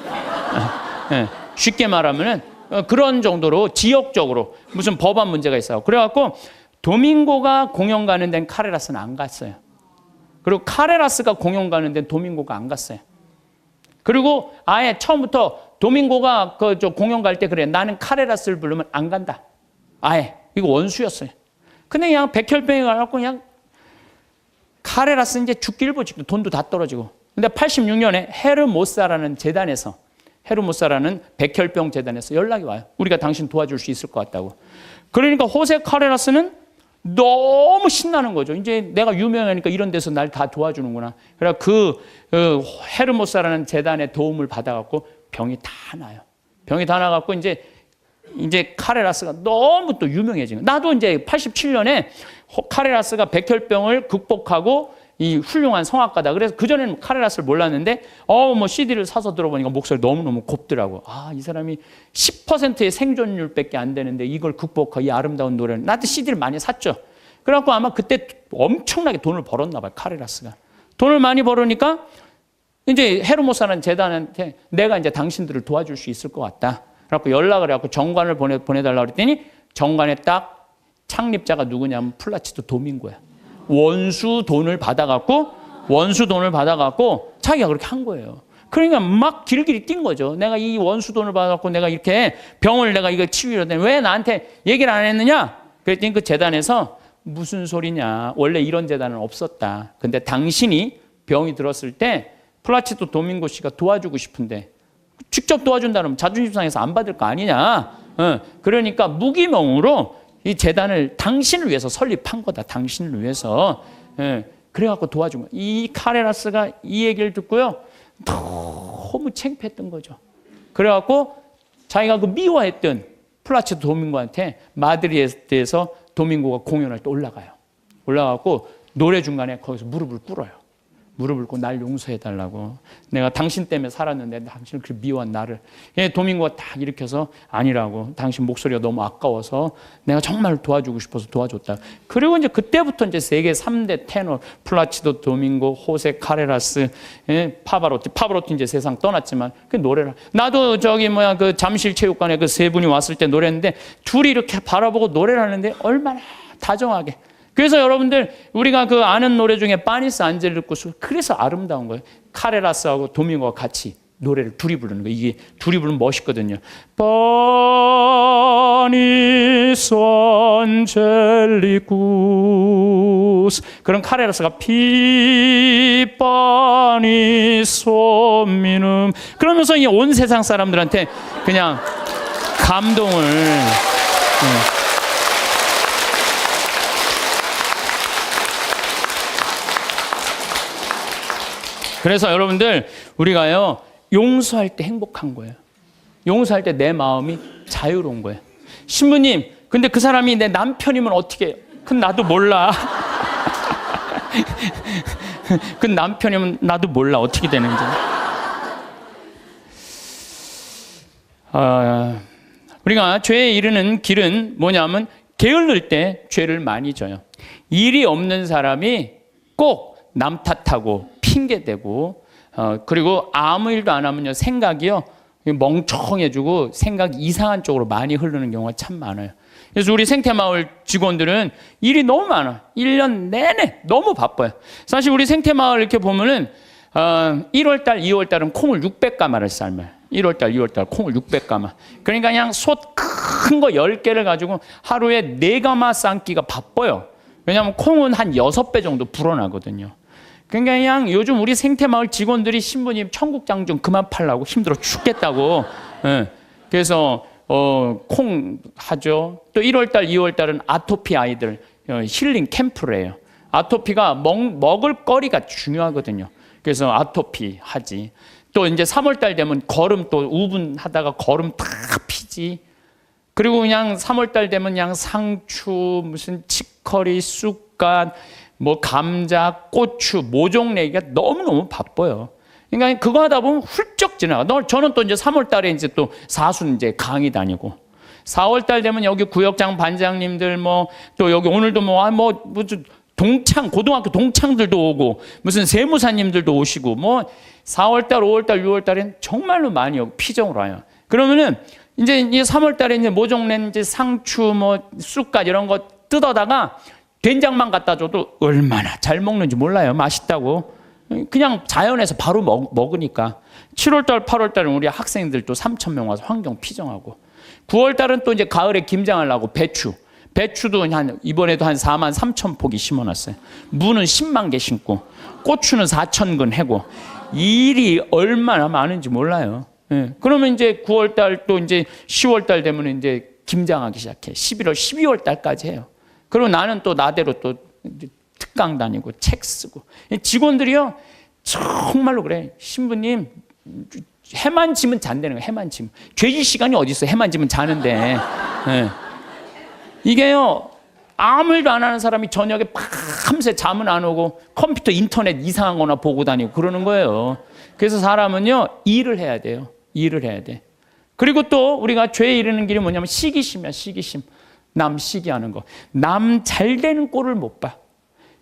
쉽게 말하면은 그런 정도로 지역적으로 무슨 법안 문제가 있어요. 그래갖고 도밍고가 공연 가는 데는 카레라스는 안 갔어요. 그리고 카레라스가 공연 가는 데는 도밍고가 안 갔어요. 그리고 아예 처음부터 도밍고가 공연 갈 때 그래, 나는 카레라스를 부르면 안 간다. 아예. 이거 원수였어요. 근데 그냥 백혈병이 가갖고 그냥 카레라스 이제 죽기 일보 직전, 돈도 다 떨어지고. 근데 86년에 헤르모사라는 백혈병 재단에서 연락이 와요. 우리가 당신 도와줄 수 있을 것 같다고. 그러니까 호세 카레라스는 너무 신나는 거죠. 이제 내가 유명하니까 이런 데서 날 다 도와주는구나. 그래 헤르모사라는 재단의 도움을 받아갖고 병이 다 나요. 병이 다 나갖고 이제 카레라스가 너무 또 유명해진 거예요. 나도 이제 87년에 카레라스가 백혈병을 극복하고 이 훌륭한 성악가다. 그래서 그전에는 카레라스를 몰랐는데, 뭐 CD를 사서 들어보니까 목소리 너무너무 곱더라고. 이 사람이 10%의 생존율밖에 안 되는데 이걸 극복하고 이 아름다운 노래를. 나한테 CD를 많이 샀죠. 그래갖고 아마 그때 엄청나게 돈을 벌었나 봐요, 카레라스가. 돈을 많이 벌으니까 이제 헤르모사라는 재단한테 내가 이제 당신들을 도와줄 수 있을 것 같다. 그래갖고 연락을 해갖고 정관을 보내달라고 그랬더니 정관에 딱 창립자가 누구냐면 플라치도 도밍고야. 원수 돈을 받아갖고 자기가 그렇게 한 거예요. 그러니까 막 길길이 뛴 거죠. 내가 이 원수 돈을 받아갖고 내가 이렇게 병을 내가 이거 치유하려더니 왜 나한테 얘기를 안 했느냐? 그랬더니 그 재단에서 무슨 소리냐. 원래 이런 재단은 없었다. 근데 당신이 병이 들었을 때 플라치도 도밍고 씨가 도와주고 싶은데 직접 도와준다면 자존심 상해서 안 받을 거 아니냐. 그러니까 무기명으로 이 재단을 당신을 위해서 설립한 거다. 당신을 위해서. 그래갖고 도와준 거야. 이 카레라스가 이 얘기를 듣고요, 너무 창피했던 거죠. 그래갖고 자기가 그 미워했던 플라치도 도밍고한테 마드리드에서 도밍고가 공연할 때 올라가고 노래 중간에 거기서 무릎을 꿇어요. 무릎을 꿇고 날 용서해달라고. 내가 당신 때문에 살았는데 당신을 그렇게 미워한 나를. 도밍고가 딱 일으켜서 아니라고. 당신 목소리가 너무 아까워서 내가 정말 도와주고 싶어서 도와줬다. 그리고 이제 그때부터 이제 세계 3대 테너, 플라치도 도밍고, 호세 카레라스, 파바로티 이제 세상 떠났지만 그 노래를. 나도 그 잠실 체육관에 그 세 분이 왔을 때 노래했는데 둘이 이렇게 바라보고 노래를 하는데 얼마나 다정하게. 그래서 여러분들 우리가 그 아는 노래 중에 파니스 안젤리쿠스, 그래서 아름다운 거예요. 카레라스하고 도밍고가 같이 노래를 둘이 부르는 거예요. 이게 둘이 부르면 멋있거든요. 안젤리쿠스. 그런 카레라스가 피바니 소미눔. 그러면서 이 온 세상 사람들한테 그냥 감동을. 그래서 여러분들, 우리가요 용서할 때 행복한 거예요. 용서할 때 내 마음이 자유로운 거예요. 신부님, 근데 그 사람이 내 남편이면 어떻게 해요? 그건 나도 몰라. 그 남편이면 나도 몰라 어떻게 되는지. 우리가 죄에 이르는 길은 뭐냐면 게을를 때 죄를 많이 져요. 일이 없는 사람이 꼭 남 탓하고 핑계대고, 그리고 아무 일도 안 하면요 생각이요 멍청해지고 생각이 이상한 쪽으로 많이 흐르는 경우가 참 많아요. 그래서 우리 생태마을 직원들은 일이 너무 많아. 1년 내내 너무 바빠요. 사실 우리 생태마을 이렇게 보면은 1월달, 2월달은 콩을 600가마를 삶아요. 1월달, 2월달 콩을 600가마. 그러니까 그냥 솥 큰 거 10개를 가지고 하루에 4가마 삶기가 바빠요. 왜냐하면 콩은 한 6배 정도 불어나거든요. 그러니까 그냥 요즘 우리 생태마을 직원들이 신부님 청국장 좀 그만 팔라고 힘들어 죽겠다고. 그래서 콩 하죠. 또 1월달, 2월달은 아토피 아이들 힐링 캠프를 해요. 아토피가 먹을 거리가 중요하거든요. 그래서 아토피 하지. 또 이제 3월달 되면 거름, 또 우분하다가 거름 다 피지. 그리고 그냥 3월달 되면 그냥 상추, 무슨 치커리, 쑥갓, 뭐 감자, 고추, 모종 내기가 너무너무 바빠요. 그러니까 그거 하다 보면 훌쩍 지나가. 저는 또 이제 3월달에 이제 또 사순 이제 강의 다니고, 4월달 되면 여기 구역장 반장님들 또 여기 오늘도 무슨 고등학교 동창들도 오고, 무슨 세무사님들도 오시고, 4월달, 5월달, 6월달엔 정말로 많이 오고 피정으로 와요. 그러면은 이제 3월달에 이제 모종낸 이제 상추, 쑥갓 이런 거 뜯어다가 된장만 갖다 줘도 얼마나 잘 먹는지 몰라요. 맛있다고. 그냥 자연에서 바로 먹으니까. 7월달, 8월달은 우리 학생들 또 3,000명 와서 환경 피정하고. 9월달은 또 이제 가을에 김장하려고 배추도 이번에도 한 4만 3천 포기 심어놨어요. 무는 10만 개 심고, 고추는 4,000근 해고. 일이 얼마나 많은지 몰라요. 그러면 이제 9월달 또 이제 10월달 되면 이제 김장하기 시작해. 11월, 12월달까지 해요. 그리고 나는 또 나대로 또 특강 다니고 책 쓰고. 직원들이요 정말로 그래. 신부님 해만 지면 잔다는 거예요. 해만 지면. 죄질 시간이 어디 있어. 해만 지면 자는데. 이게요 아무 일도 안 하는 사람이 저녁에 밤새 잠은 안 오고 컴퓨터 인터넷 이상한 거나 보고 다니고 그러는 거예요. 그래서 사람은요 일을 해야 돼요. 일을 해야 돼. 그리고 또 우리가 죄에 이르는 길이 뭐냐면 시기심이야. 시기심. 남 시기하는 거. 남 잘 되는 꼴을 못 봐.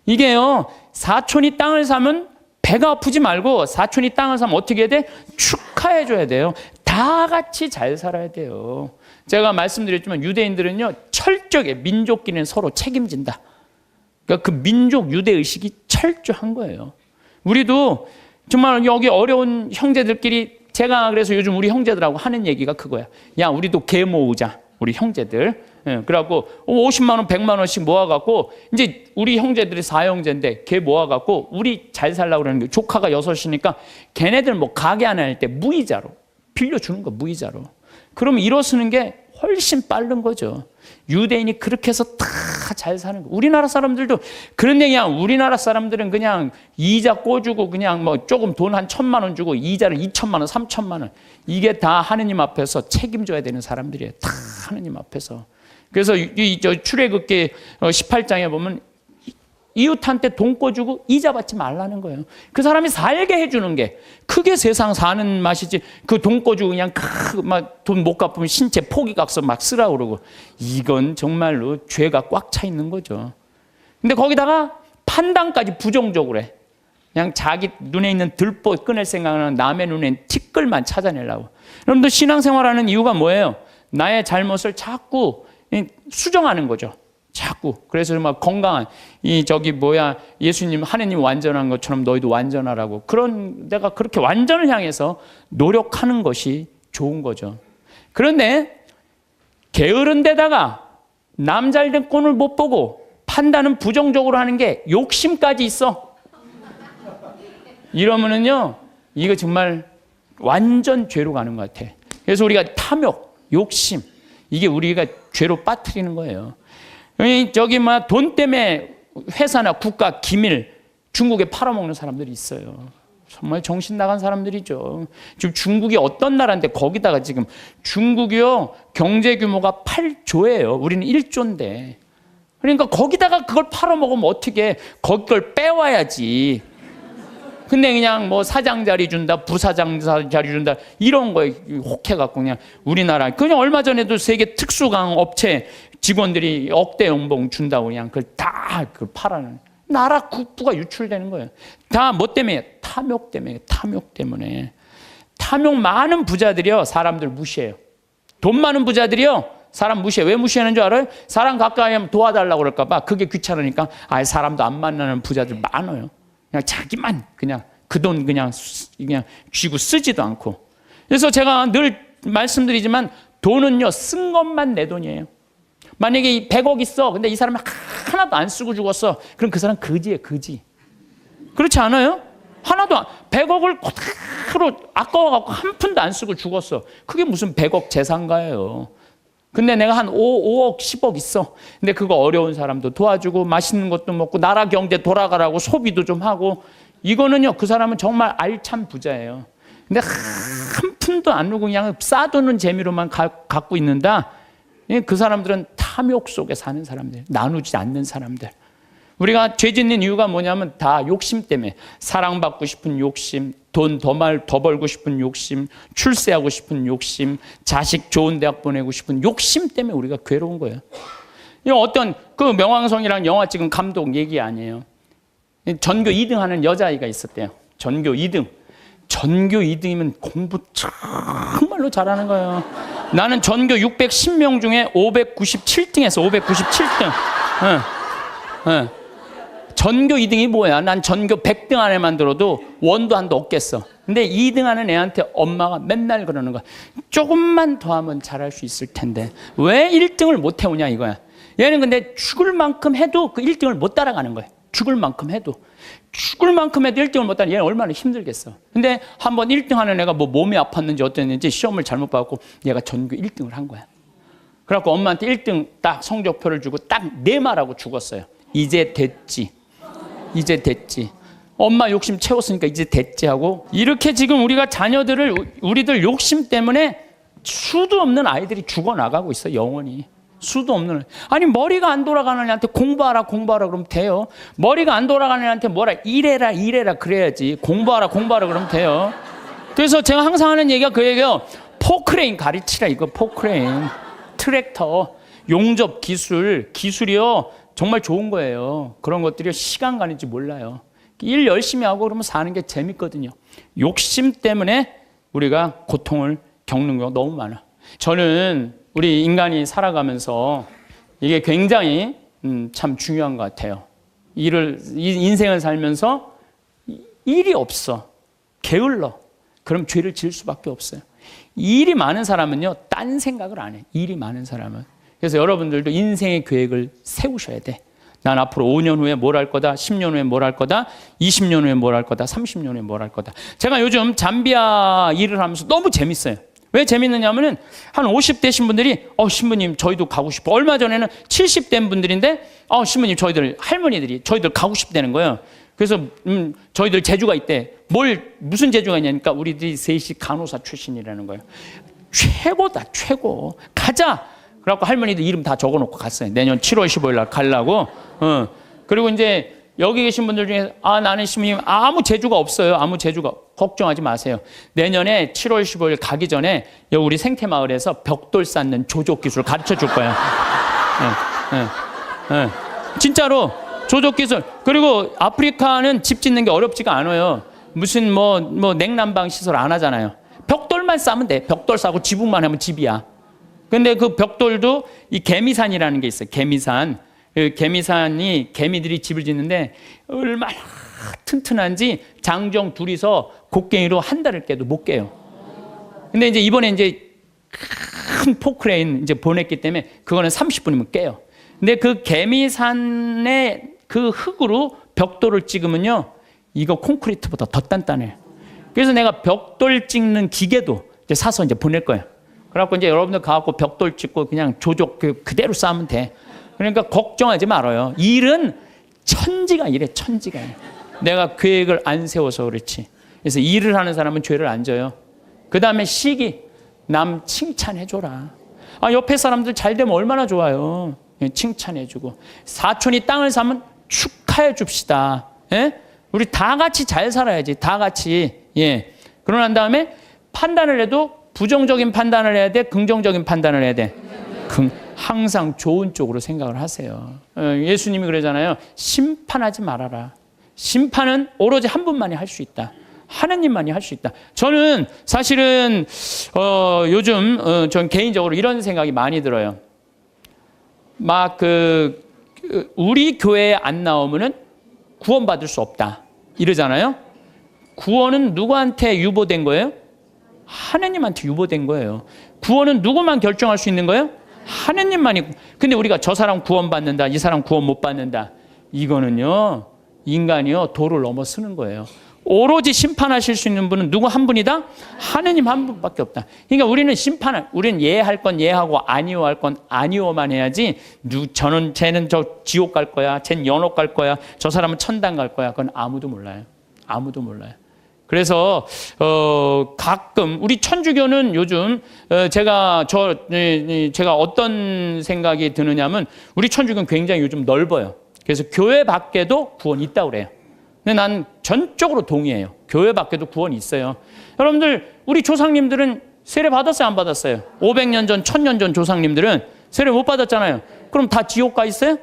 이게요 사촌이 땅을 사면 배가 아프지 말고, 사촌이 땅을 사면 어떻게 해야 돼? 축하해 줘야 돼요. 다 같이 잘 살아야 돼요. 제가 말씀드렸지만 유대인들은요 철저하게 민족끼리는 서로 책임진다. 그러니까 그 민족 유대의식이 철저한 거예요. 우리도 정말 여기 어려운 형제들끼리, 제가 그래서 요즘 우리 형제들하고 하는 얘기가 그거야. 야, 우리도 개 모으자. 우리 형제들. 그래갖고 50만 원, 100만 원씩 모아갖고, 이제 우리 형제들이 4형제인데 개 모아갖고 우리 잘 살라고 그러는 게, 조카가 6이니까 걔네들 가게 하나 할 때 무이자로 빌려주는 거, 무이자로. 그러면 일어서는 게 훨씬 빠른 거죠. 유대인이 그렇게 해서 다 잘 사는 거. 우리나라 사람들도 그런 얘기야. 우리나라 사람들은 그냥 이자 꿔주고 그냥 조금 돈 한 1,000만 원 주고 이자를 2,000만 원, 3,000만 원. 이게 다 하느님 앞에서 책임져야 되는 사람들이에요. 다 하느님 앞에서. 그래서 출애굽기 18장에 보면 이웃한테 돈 꿔주고 이자 받지 말라는 거예요. 그 사람이 살게 해주는 게 그게 세상 사는 맛이지. 그 돈 꿔주고 그냥 돈 못 갚으면 신체 포기각서 막 쓰라 그러고, 이건 정말로 죄가 꽉 차 있는 거죠. 근데 거기다가 판단까지 부정적으로 해. 그냥 자기 눈에 있는 들보 꺼낼 생각은 남의 눈엔 티끌만 찾아내려고. 여러분들 신앙생활하는 이유가 뭐예요? 나의 잘못을 자꾸 수정하는 거죠. 자꾸. 그래서 건강한 예수님 하느님 완전한 것처럼 너희도 완전하라고, 그런 내가 그렇게 완전을 향해서 노력하는 것이 좋은 거죠. 그런데 게으른 데다가 남잘된 꼴을 못 보고 판단은 부정적으로 하는 게 욕심까지 있어. 이러면은요, 이거 정말 완전 죄로 가는 것 같아. 그래서 우리가 탐욕, 욕심, 이게 우리가 죄로 빠뜨리는 거예요. 저기 돈 때문에 회사나 국가 기밀 중국에 팔아먹는 사람들이 있어요. 정말 정신 나간 사람들이죠. 지금 중국이 어떤 나라인데 거기다가 지금 중국이요 경제 규모가 8조예요. 우리는 1조인데. 그러니까 거기다가 그걸 팔아먹으면 어떻게 거기 걸 빼와야지. 근데 그냥 뭐 사장 자리 준다, 부사장 자리 준다 이런 거에 혹해갖고 그냥 우리나라 그냥 얼마 전에도 세계 특수강 업체 직원들이 억대 연봉 준다고 그냥 그걸 다 팔아는 나라 국부가 유출되는 거예요. 다 뭐 때문에? 탐욕 때문에. 탐욕 때문에. 탐욕 많은 부자들이요 사람들 무시해요. 돈 많은 부자들이요 사람 무시해. 왜 무시하는 줄 알아요? 사람 가까이 하면 도와달라고 그럴까 봐. 그게 귀찮으니까 아예 사람도 안 만나는 부자들 많아요. 그냥 자기만 그냥 그 돈 그냥 쥐고 쓰지도 않고. 그래서 제가 늘 말씀드리지만 돈은요 쓴 것만 내 돈이에요. 만약에 100억 있어. 근데 이 사람은 하나도 안 쓰고 죽었어. 그럼 그 사람 거지예요, 거지. 그렇지 않아요? 하나도 100억을 그대로 아까워갖고 한 푼도 안 쓰고 죽었어. 그게 무슨 100억 재산가예요. 근데 내가 한 5억, 10억 있어. 근데 그거 어려운 사람도 도와주고 맛있는 것도 먹고 나라 경제 돌아가라고 소비도 좀 하고 이거는요 그 사람은 정말 알찬 부자예요. 근데 한 푼도 안 누고 그냥 싸두는 재미로만 갖고 있는다. 그 사람들은 탐욕 속에 사는 사람들, 나누지 않는 사람들. 우리가 죄 짓는 이유가 뭐냐면 다 욕심 때문에. 사랑받고 싶은 욕심, 돈 더 벌고 싶은 욕심, 출세하고 싶은 욕심, 자식 좋은 대학 보내고 싶은 욕심 때문에 우리가 괴로운 거예요. 어떤 그 명왕성이라는 영화 찍은 감독 얘기 아니에요. 전교 2등 하는 여자아이가 있었대요. 전교 2등. 전교 2등이면 공부 정말로 잘하는 거예요. 나는 전교 610명 중에 597등 했어. 597등. 전교 2등이 뭐야? 난 전교 100등 안에만 들어도 원도 한도 없겠어. 근데 2등 하는 애한테 엄마가 맨날 그러는 거야. 조금만 더 하면 잘할 수 있을 텐데 왜 1등을 못 해오냐 이거야. 얘는 근데 죽을 만큼 해도 그 1등을 못 따라가는 거야. 죽을 만큼 해도 1등을 못 따라. 얘는 얼마나 힘들겠어. 근데 한번 1등 하는 애가 뭐 몸이 아팠는지 어땠는지 시험을 잘못 봐갖고 얘가 전교 1등을 한 거야. 그래갖고 엄마한테 1등 딱 성적표를 주고 딱 네 말하고 죽었어요. 이제 됐지. 이제 됐지. 엄마 욕심 채웠으니까 이제 됐지 하고. 이렇게 지금 우리가 자녀들을 우리들 욕심 때문에 수도 없는 아이들이 죽어나가고 있어. 영원히. 수도 없는. 아니 머리가 안 돌아가는 애한테 공부하라 그러면 돼요. 머리가 안 돌아가는 애한테 뭐라 이래라 그래야지. 공부하라 그러면 돼요. 그래서 제가 항상 하는 얘기가 그 얘기예요. 포크레인 가르치라 이거. 포크레인 트랙터 용접 기술이요 정말 좋은 거예요. 그런 것들이 시간 가는지 몰라요. 일 열심히 하고 그러면 사는 게 재밌거든요. 욕심 때문에 우리가 고통을 겪는 경우가 너무 많아. 저는 우리 인간이 살아가면서 이게 굉장히 참 중요한 것 같아요. 인생을 살면서 일이 없어. 게을러. 그럼 죄를 지을 수밖에 없어요. 일이 많은 사람은요, 딴 생각을 안 해. 일이 많은 사람은. 그래서 여러분들도 인생의 계획을 세우셔야 돼. 난 앞으로 5년 후에 뭘 할 거다, 10년 후에 뭘 할 거다, 20년 후에 뭘 할 거다, 30년 후에 뭘 할 거다. 제가 요즘 잠비아 일을 하면서 너무 재밌어요. 왜 재밌느냐면은 한 50대신 분들이 신부님 저희도 가고 싶어. 얼마 전에는 70된 분들인데 신부님 할머니들이 저희들 가고 싶다는 거예요. 그래서 저희들 재주가 있대. 무슨 재주가 있냐니까 우리들이 셋이 간호사 출신이라는 거예요. 최고다 최고. 가자. 그래갖고 할머니들 이름 다 적어놓고 갔어요. 내년 7월 15일 날 가려고. 그리고 이제 여기 계신 분들 중에 나는 신부님 아무 재주가 없어요. 아무 재주가. 걱정하지 마세요. 내년에 7월 15일 가기 전에 여기 우리 생태마을에서 벽돌 쌓는 조족 기술 가르쳐 줄 거예요. 진짜로 조족 기술. 그리고 아프리카는 집 짓는 게 어렵지가 않아요. 무슨 뭐 냉난방 시설 안 하잖아요. 벽돌만 싸면 돼. 벽돌 싸고 지붕만 하면 집이야. 근데 그 벽돌도 이 개미산이라는 게 있어요. 개미산. 그 개미산이 개미들이 집을 짓는데 얼마나 튼튼한지 장정 둘이서 곡괭이로 한 달을 깨도 못 깨요. 근데 이제 이번에 이제 큰 포크레인 이제 보냈기 때문에 그거는 30분이면 깨요. 근데 그 개미산의 그 흙으로 벽돌을 찍으면요, 이거 콘크리트보다 더 단단해요. 그래서 내가 벽돌 찍는 기계도 이제 사서 이제 보낼 거예요. 그래갖고 이제 여러분들 가갖고 벽돌 찍고 그냥 조족 그대로 쌓으면 돼. 그러니까 걱정하지 말아요. 일은 천지가 이래, 천지가. 내가 계획을 안 세워서 그렇지. 그래서 일을 하는 사람은 죄를 안 져요. 그 다음에 시기, 남 칭찬해줘라. 아, 옆에 사람들 잘 되면 얼마나 좋아요. 칭찬해주고. 사촌이 땅을 사면 축하해 줍시다. 예? 우리 다 같이 잘 살아야지. 다 같이. 예. 그러고 난 다음에 판단을 해도 부정적인 판단을 해야 돼? 긍정적인 판단을 해야 돼? 항상 좋은 쪽으로 생각을 하세요. 예수님이 그러잖아요. 심판하지 말아라. 심판은 오로지 한 분만이 할 수 있다. 하나님만이 할 수 있다. 저는 사실은 요즘 전 개인적으로 이런 생각이 많이 들어요. 막 우리 교회에 안 나오면은 구원받을 수 없다 이러잖아요. 구원은 누구한테 유보된 거예요? 하나님한테 유보된 거예요. 구원은 누구만 결정할 수 있는 거예요? 하나님만이. 근데 우리가 저 사람 구원받는다, 이 사람 구원 못 받는다, 이거는요, 인간이요 도를 넘어서는 거예요. 오로지 심판하실 수 있는 분은 누구 한 분이다? 하나님 한 분밖에 없다. 그러니까 우리는 예할 건 예하고 아니오할 건 아니오만 해야지, 쟤는 저 지옥 갈 거야, 쟤는 연옥 갈 거야, 저 사람은 천당 갈 거야, 그건 아무도 몰라요. 아무도 몰라요. 그래서 가끔 우리 천주교는 요즘 제가 어떤 생각이 드느냐면, 우리 천주교는 굉장히 요즘 넓어요. 그래서 교회 밖에도 구원이 있다고 그래요. 근데 난 전적으로 동의해요. 교회 밖에도 구원이 있어요. 여러분들, 우리 조상님들은 세례 받았어요, 안 받았어요? 500년 전, 1000년 전 조상님들은 세례 못 받았잖아요. 그럼 다 지옥 가 있어요?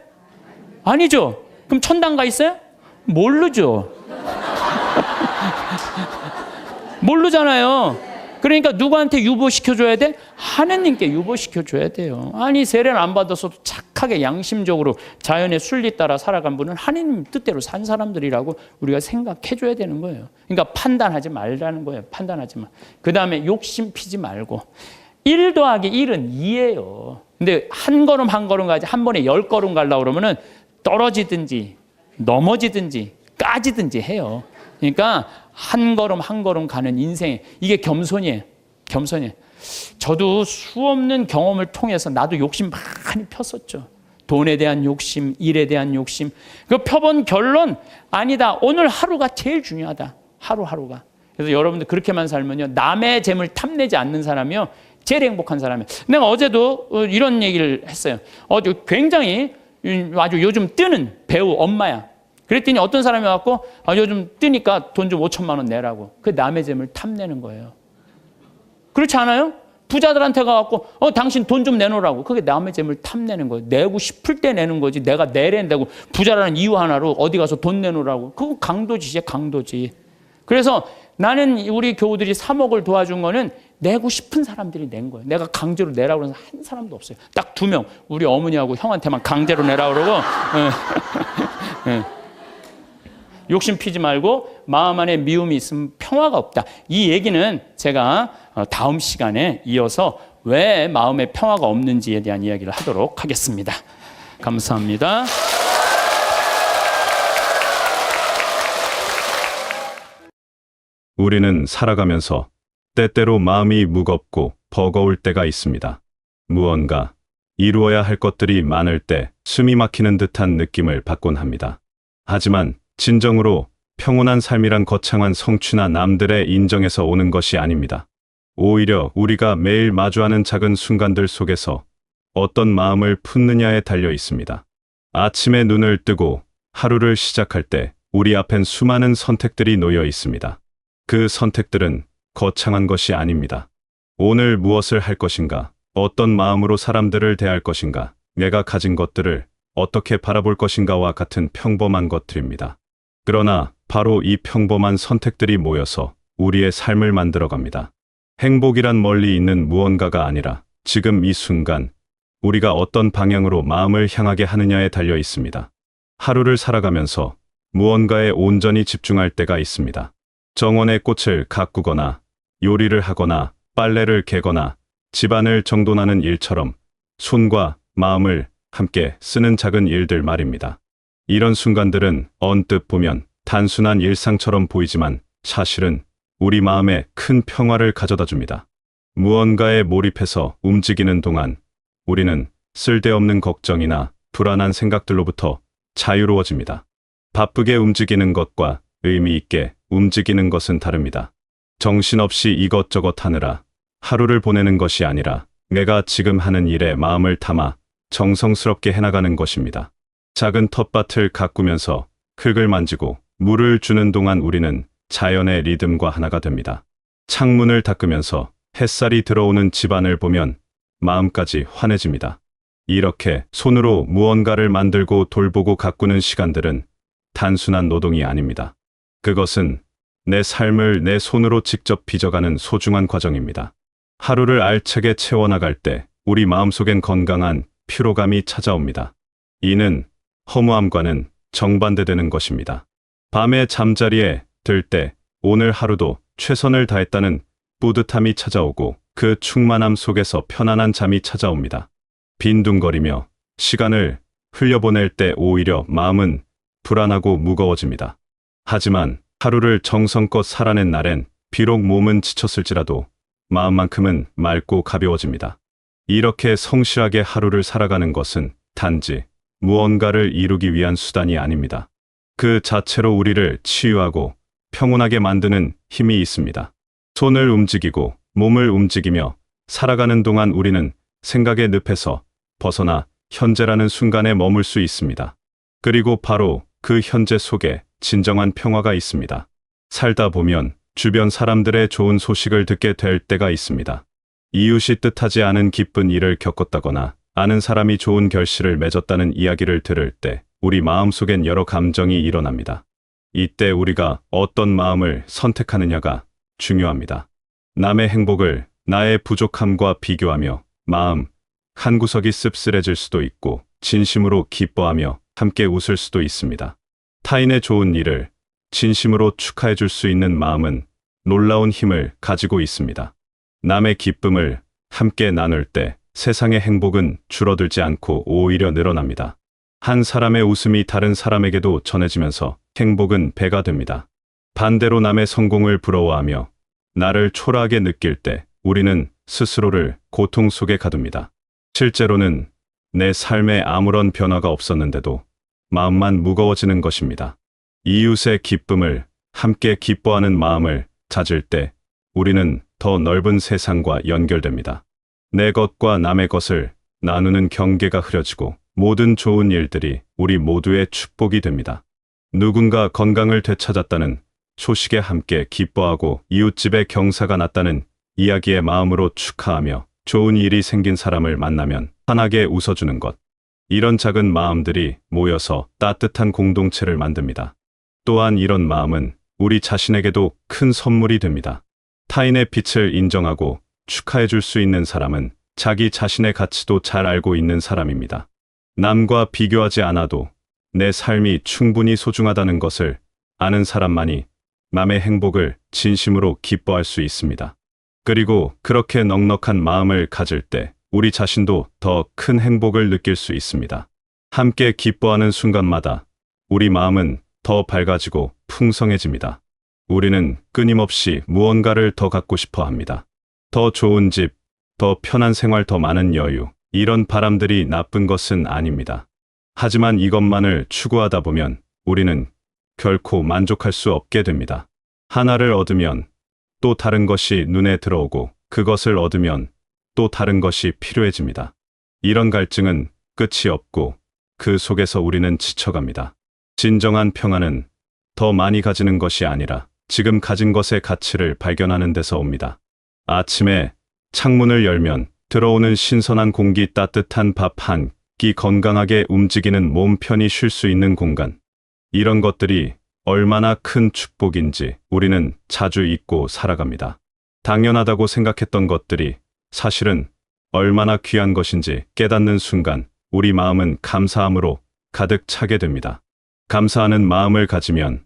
아니죠. 그럼 천당 가 있어요? 모르죠. 모르잖아요. 그러니까 누구한테 유보시켜줘야 돼? 하나님께 유보시켜줘야 돼요. 아니, 세례를 안 받아서도 착하게 양심적으로 자연의 순리 따라 살아간 분은 하나님 뜻대로 산 사람들이라고 우리가 생각해줘야 되는 거예요. 그러니까 판단하지 말라는 거예요. 판단하지 마. 그 다음에 욕심 피지 말고. 1 더하기 1은 2예요. 근데 한 걸음 한 걸음 가지 한 번에 10걸음 가려고 그러면은 떨어지든지 넘어지든지 까지든지 해요. 그러니까 한 걸음 한 걸음 가는 인생, 이게 겸손이에요. 겸손이에요. 저도 수없는 경험을 통해서 나도 욕심 많이 폈었죠. 돈에 대한 욕심, 일에 대한 욕심. 그 펴본 결론, 아니다, 오늘 하루가 제일 중요하다. 하루하루가. 그래서 여러분들 그렇게만 살면요, 남의 재물 탐내지 않는 사람이요, 제일 행복한 사람이에요. 내가 어제도 이런 얘기를 했어요. 굉장히 아주 요즘 뜨는 배우 엄마야. 그랬더니 어떤 사람이 와갖고, 요즘 뜨니까 돈 좀 5천만 원 내라고. 그 남의 재물 탐내는 거예요. 그렇지 않아요? 부자들한테 가갖고, 당신 돈 좀 내놓으라고. 그게 남의 재물 탐내는 거예요. 내고 싶을 때 내는 거지. 내가 내랜다고 부자라는 이유 하나로 어디 가서 돈 내놓으라고. 그거 강도지, 강도지. 그래서 나는 우리 교우들이 3억을 도와준 거는 내고 싶은 사람들이 낸 거예요. 내가 강제로 내라고 해서 한 사람도 없어요. 딱 2명. 우리 어머니하고 형한테만 강제로 내라고 그러고. 욕심 피지 말고 마음 안에 미움이 있으면 평화가 없다. 이 얘기는 제가 다음 시간에 이어서 왜 마음에 평화가 없는지에 대한 이야기를 하도록 하겠습니다. 감사합니다. 우리는 살아가면서 때때로 마음이 무겁고 버거울 때가 있습니다. 무언가 이루어야 할 것들이 많을 때 숨이 막히는 듯한 느낌을 받곤 합니다. 하지만 진정으로 평온한 삶이란 거창한 성취나 남들의 인정에서 오는 것이 아닙니다. 오히려 우리가 매일 마주하는 작은 순간들 속에서 어떤 마음을 품느냐에 달려 있습니다. 아침에 눈을 뜨고 하루를 시작할 때 우리 앞엔 수많은 선택들이 놓여 있습니다. 그 선택들은 거창한 것이 아닙니다. 오늘 무엇을 할 것인가? 어떤 마음으로 사람들을 대할 것인가? 내가 가진 것들을 어떻게 바라볼 것인가와 같은 평범한 것들입니다. 그러나 바로 이 평범한 선택들이 모여서 우리의 삶을 만들어갑니다. 행복이란 멀리 있는 무언가가 아니라 지금 이 순간 우리가 어떤 방향으로 마음을 향하게 하느냐에 달려 있습니다. 하루를 살아가면서 무언가에 온전히 집중할 때가 있습니다. 정원의 꽃을 가꾸거나 요리를 하거나 빨래를 개거나 집안을 정돈하는 일처럼 손과 마음을 함께 쓰는 작은 일들 말입니다. 이런 순간들은 언뜻 보면 단순한 일상처럼 보이지만 사실은 우리 마음에 큰 평화를 가져다 줍니다. 무언가에 몰입해서 움직이는 동안 우리는 쓸데없는 걱정이나 불안한 생각들로부터 자유로워집니다. 바쁘게 움직이는 것과 의미 있게 움직이는 것은 다릅니다. 정신없이 이것저것 하느라 하루를 보내는 것이 아니라 내가 지금 하는 일에 마음을 담아 정성스럽게 해나가는 것입니다. 작은 텃밭을 가꾸면서 흙을 만지고 물을 주는 동안 우리는 자연의 리듬과 하나가 됩니다. 창문을 닦으면서 햇살이 들어오는 집안을 보면 마음까지 환해집니다. 이렇게 손으로 무언가를 만들고 돌보고 가꾸는 시간들은 단순한 노동이 아닙니다. 그것은 내 삶을 내 손으로 직접 빚어가는 소중한 과정입니다. 하루를 알차게 채워나갈 때 우리 마음속엔 건강한 피로감이 찾아옵니다. 이는 허무함과는 정반대되는 것입니다. 밤에 잠자리에 들 때 오늘 하루도 최선을 다했다는 뿌듯함이 찾아오고 그 충만함 속에서 편안한 잠이 찾아옵니다. 빈둥거리며 시간을 흘려보낼 때 오히려 마음은 불안하고 무거워집니다. 하지만 하루를 정성껏 살아낸 날엔 비록 몸은 지쳤을지라도 마음만큼은 맑고 가벼워집니다. 이렇게 성실하게 하루를 살아가는 것은 단지 무언가를 이루기 위한 수단이 아닙니다. 그 자체로 우리를 치유하고 평온하게 만드는 힘이 있습니다. 손을 움직이고 몸을 움직이며 살아가는 동안 우리는 생각의 늪에서 벗어나 현재라는 순간에 머물 수 있습니다. 그리고 바로 그 현재 속에 진정한 평화가 있습니다. 살다 보면 주변 사람들의 좋은 소식을 듣게 될 때가 있습니다. 이웃이 뜻하지 않은 기쁜 일을 겪었다거나 아는 사람이 좋은 결실을 맺었다는 이야기를 들을 때 우리 마음속엔 여러 감정이 일어납니다. 이때 우리가 어떤 마음을 선택하느냐가 중요합니다. 남의 행복을 나의 부족함과 비교하며 마음 한구석이 씁쓸해질 수도 있고 진심으로 기뻐하며 함께 웃을 수도 있습니다. 타인의 좋은 일을 진심으로 축하해 줄 수 있는 마음은 놀라운 힘을 가지고 있습니다. 남의 기쁨을 함께 나눌 때 세상의 행복은 줄어들지 않고 오히려 늘어납니다. 한 사람의 웃음이 다른 사람에게도 전해지면서 행복은 배가 됩니다. 반대로 남의 성공을 부러워하며 나를 초라하게 느낄 때 우리는 스스로를 고통 속에 가둡니다. 실제로는 내 삶에 아무런 변화가 없었는데도 마음만 무거워지는 것입니다. 이웃의 기쁨을 함께 기뻐하는 마음을 찾을 때 우리는 더 넓은 세상과 연결됩니다. 내 것과 남의 것을 나누는 경계가 흐려지고 모든 좋은 일들이 우리 모두의 축복이 됩니다. 누군가 건강을 되찾았다는 소식에 함께 기뻐하고 이웃집에 경사가 났다는 이야기의 마음으로 축하하며 좋은 일이 생긴 사람을 만나면 환하게 웃어주는 것. 이런 작은 마음들이 모여서 따뜻한 공동체를 만듭니다. 또한 이런 마음은 우리 자신에게도 큰 선물이 됩니다. 타인의 빛을 인정하고 축하해 줄 수 있는 사람은 자기 자신의 가치도 잘 알고 있는 사람입니다. 남과 비교하지 않아도 내 삶이 충분히 소중하다는 것을 아는 사람만이 남의 행복을 진심으로 기뻐할 수 있습니다. 그리고 그렇게 넉넉한 마음을 가질 때 우리 자신도 더 큰 행복을 느낄 수 있습니다. 함께 기뻐하는 순간마다 우리 마음은 더 밝아지고 풍성해집니다. 우리는 끊임없이 무언가를 더 갖고 싶어 합니다. 더 좋은 집, 더 편한 생활, 더 많은 여유. 이런 바람들이 나쁜 것은 아닙니다. 하지만 이것만을 추구하다 보면 우리는 결코 만족할 수 없게 됩니다. 하나를 얻으면 또 다른 것이 눈에 들어오고 그것을 얻으면 또 다른 것이 필요해집니다. 이런 갈증은 끝이 없고 그 속에서 우리는 지쳐갑니다. 진정한 평화는 더 많이 가지는 것이 아니라 지금 가진 것의 가치를 발견하는 데서 옵니다. 아침에 창문을 열면 들어오는 신선한 공기, 따뜻한 밥 한 끼, 건강하게 움직이는 몸, 편히 쉴 수 있는 공간. 이런 것들이 얼마나 큰 축복인지 우리는 자주 잊고 살아갑니다. 당연하다고 생각했던 것들이 사실은 얼마나 귀한 것인지 깨닫는 순간 우리 마음은 감사함으로 가득 차게 됩니다. 감사하는 마음을 가지면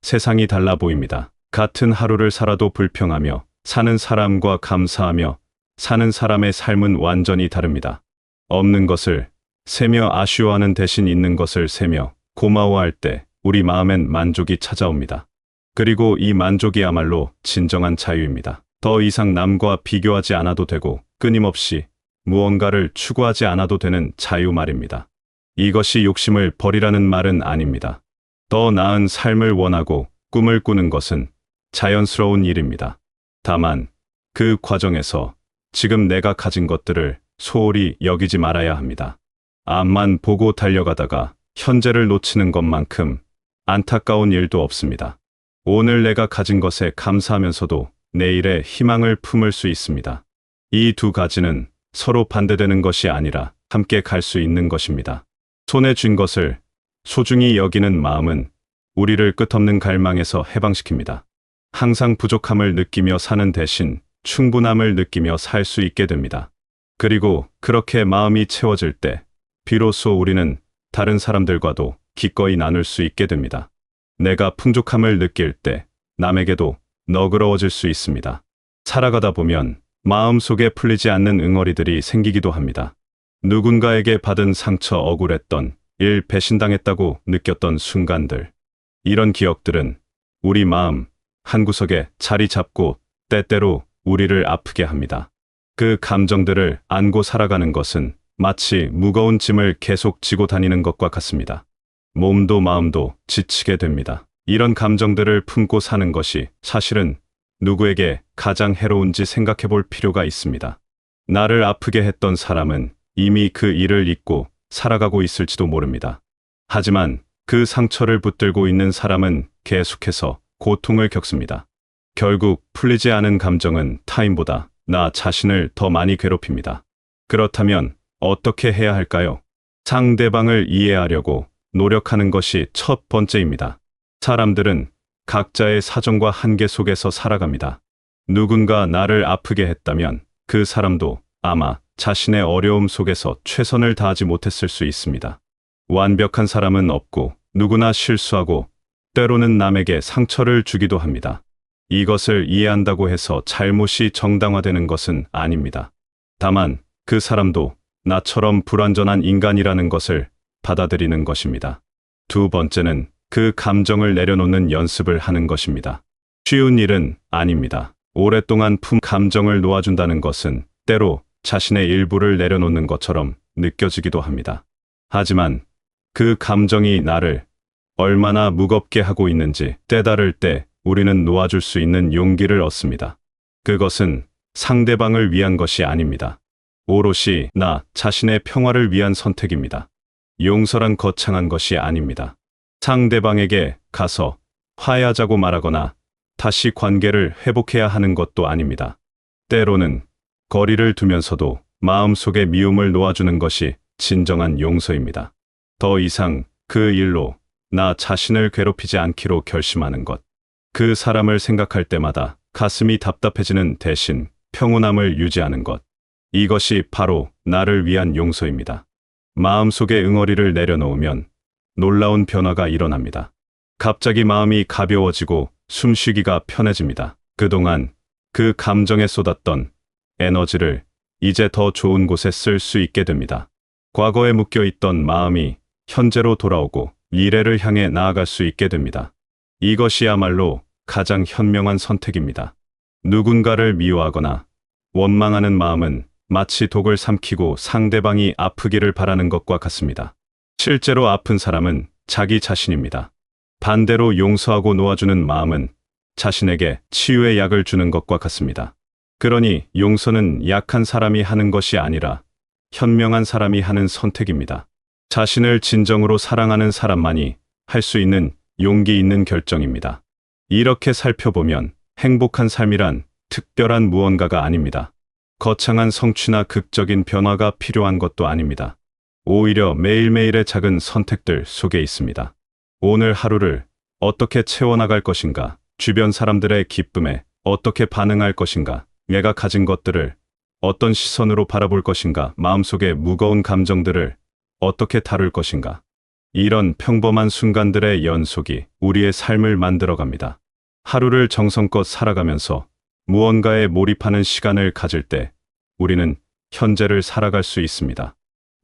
세상이 달라 보입니다. 같은 하루를 살아도 불평하며 사는 사람과 감사하며 사는 사람의 삶은 완전히 다릅니다. 없는 것을 세며 아쉬워하는 대신 있는 것을 세며 고마워할 때 우리 마음엔 만족이 찾아옵니다. 그리고 이 만족이야말로 진정한 자유입니다. 더 이상 남과 비교하지 않아도 되고 끊임없이 무언가를 추구하지 않아도 되는 자유 말입니다. 이것이 욕심을 버리라는 말은 아닙니다. 더 나은 삶을 원하고 꿈을 꾸는 것은 자연스러운 일입니다. 다만 그 과정에서 지금 내가 가진 것들을 소홀히 여기지 말아야 합니다. 앞만 보고 달려가다가 현재를 놓치는 것만큼 안타까운 일도 없습니다. 오늘 내가 가진 것에 감사하면서도 내일의 희망을 품을 수 있습니다. 이 두 가지는 서로 반대되는 것이 아니라 함께 갈 수 있는 것입니다. 손에 쥔 것을 소중히 여기는 마음은 우리를 끝없는 갈망에서 해방시킵니다. 항상 부족함을 느끼며 사는 대신 충분함을 느끼며 살 수 있게 됩니다. 그리고 그렇게 마음이 채워질 때 비로소 우리는 다른 사람들과도 기꺼이 나눌 수 있게 됩니다. 내가 풍족함을 느낄 때 남에게도 너그러워질 수 있습니다. 살아가다 보면 마음속에 풀리지 않는 응어리들이 생기기도 합니다. 누군가에게 받은 상처, 억울했던 일, 배신당했다고 느꼈던 순간들. 이런 기억들은 우리 마음 한구석에 자리 잡고 때때로 우리를 아프게 합니다. 그 감정들을 안고 살아가는 것은 마치 무거운 짐을 계속 지고 다니는 것과 같습니다. 몸도 마음도 지치게 됩니다. 이런 감정들을 품고 사는 것이 사실은 누구에게 가장 해로운지 생각해 볼 필요가 있습니다. 나를 아프게 했던 사람은 이미 그 일을 잊고 살아가고 있을지도 모릅니다. 하지만 그 상처를 붙들고 있는 사람은 계속해서 고통을 겪습니다. 결국 풀리지 않은 감정은 타인보다 나 자신을 더 많이 괴롭힙니다. 그렇다면 어떻게 해야 할까요? 상대방을 이해하려고 노력하는 것이 첫 번째입니다. 사람들은 각자의 사정과 한계 속에서 살아갑니다. 누군가 나를 아프게 했다면 그 사람도 아마 자신의 어려움 속에서 최선을 다하지 못했을 수 있습니다. 완벽한 사람은 없고 누구나 실수하고 때로는 남에게 상처를 주기도 합니다. 이것을 이해한다고 해서 잘못이 정당화되는 것은 아닙니다. 다만 그 사람도 나처럼 불완전한 인간이라는 것을 받아들이는 것입니다. 두 번째는 그 감정을 내려놓는 연습을 하는 것입니다. 쉬운 일은 아닙니다. 오랫동안 품 감정을 놓아준다는 것은 때로 자신의 일부를 내려놓는 것처럼 느껴지기도 합니다. 하지만 그 감정이 나를 얼마나 무겁게 하고 있는지 깨달을 때 우리는 놓아줄 수 있는 용기를 얻습니다. 그것은 상대방을 위한 것이 아닙니다. 오롯이 나 자신의 평화를 위한 선택입니다. 용서란 거창한 것이 아닙니다. 상대방에게 가서 화해하자고 말하거나 다시 관계를 회복해야 하는 것도 아닙니다. 때로는 거리를 두면서도 마음속의 미움을 놓아주는 것이 진정한 용서입니다. 더 이상 그 일로 나 자신을 괴롭히지 않기로 결심하는 것. 그 사람을 생각할 때마다 가슴이 답답해지는 대신 평온함을 유지하는 것. 이것이 바로 나를 위한 용서입니다. 마음속의 응어리를 내려놓으면 놀라운 변화가 일어납니다. 갑자기 마음이 가벼워지고 숨쉬기가 편해집니다. 그동안 그 감정에 쏟았던 에너지를 이제 더 좋은 곳에 쓸 수 있게 됩니다. 과거에 묶여있던 마음이 현재로 돌아오고 미래를 향해 나아갈 수 있게 됩니다. 이것이야말로 가장 현명한 선택입니다. 누군가를 미워하거나 원망하는 마음은 마치 독을 삼키고 상대방이 아프기를 바라는 것과 같습니다. 실제로 아픈 사람은 자기 자신입니다. 반대로 용서하고 놓아주는 마음은 자신에게 치유의 약을 주는 것과 같습니다. 그러니 용서는 약한 사람이 하는 것이 아니라 현명한 사람이 하는 선택입니다. 자신을 진정으로 사랑하는 사람만이 할 수 있는 용기 있는 결정입니다. 이렇게 살펴보면 행복한 삶이란 특별한 무언가가 아닙니다. 거창한 성취나 극적인 변화가 필요한 것도 아닙니다. 오히려 매일매일의 작은 선택들 속에 있습니다. 오늘 하루를 어떻게 채워나갈 것인가, 주변 사람들의 기쁨에 어떻게 반응할 것인가, 내가 가진 것들을 어떤 시선으로 바라볼 것인가, 마음속의 무거운 감정들을 어떻게 다룰 것인가. 이런 평범한 순간들의 연속이 우리의 삶을 만들어갑니다. 하루를 정성껏 살아가면서 무언가에 몰입하는 시간을 가질 때 우리는 현재를 살아갈 수 있습니다.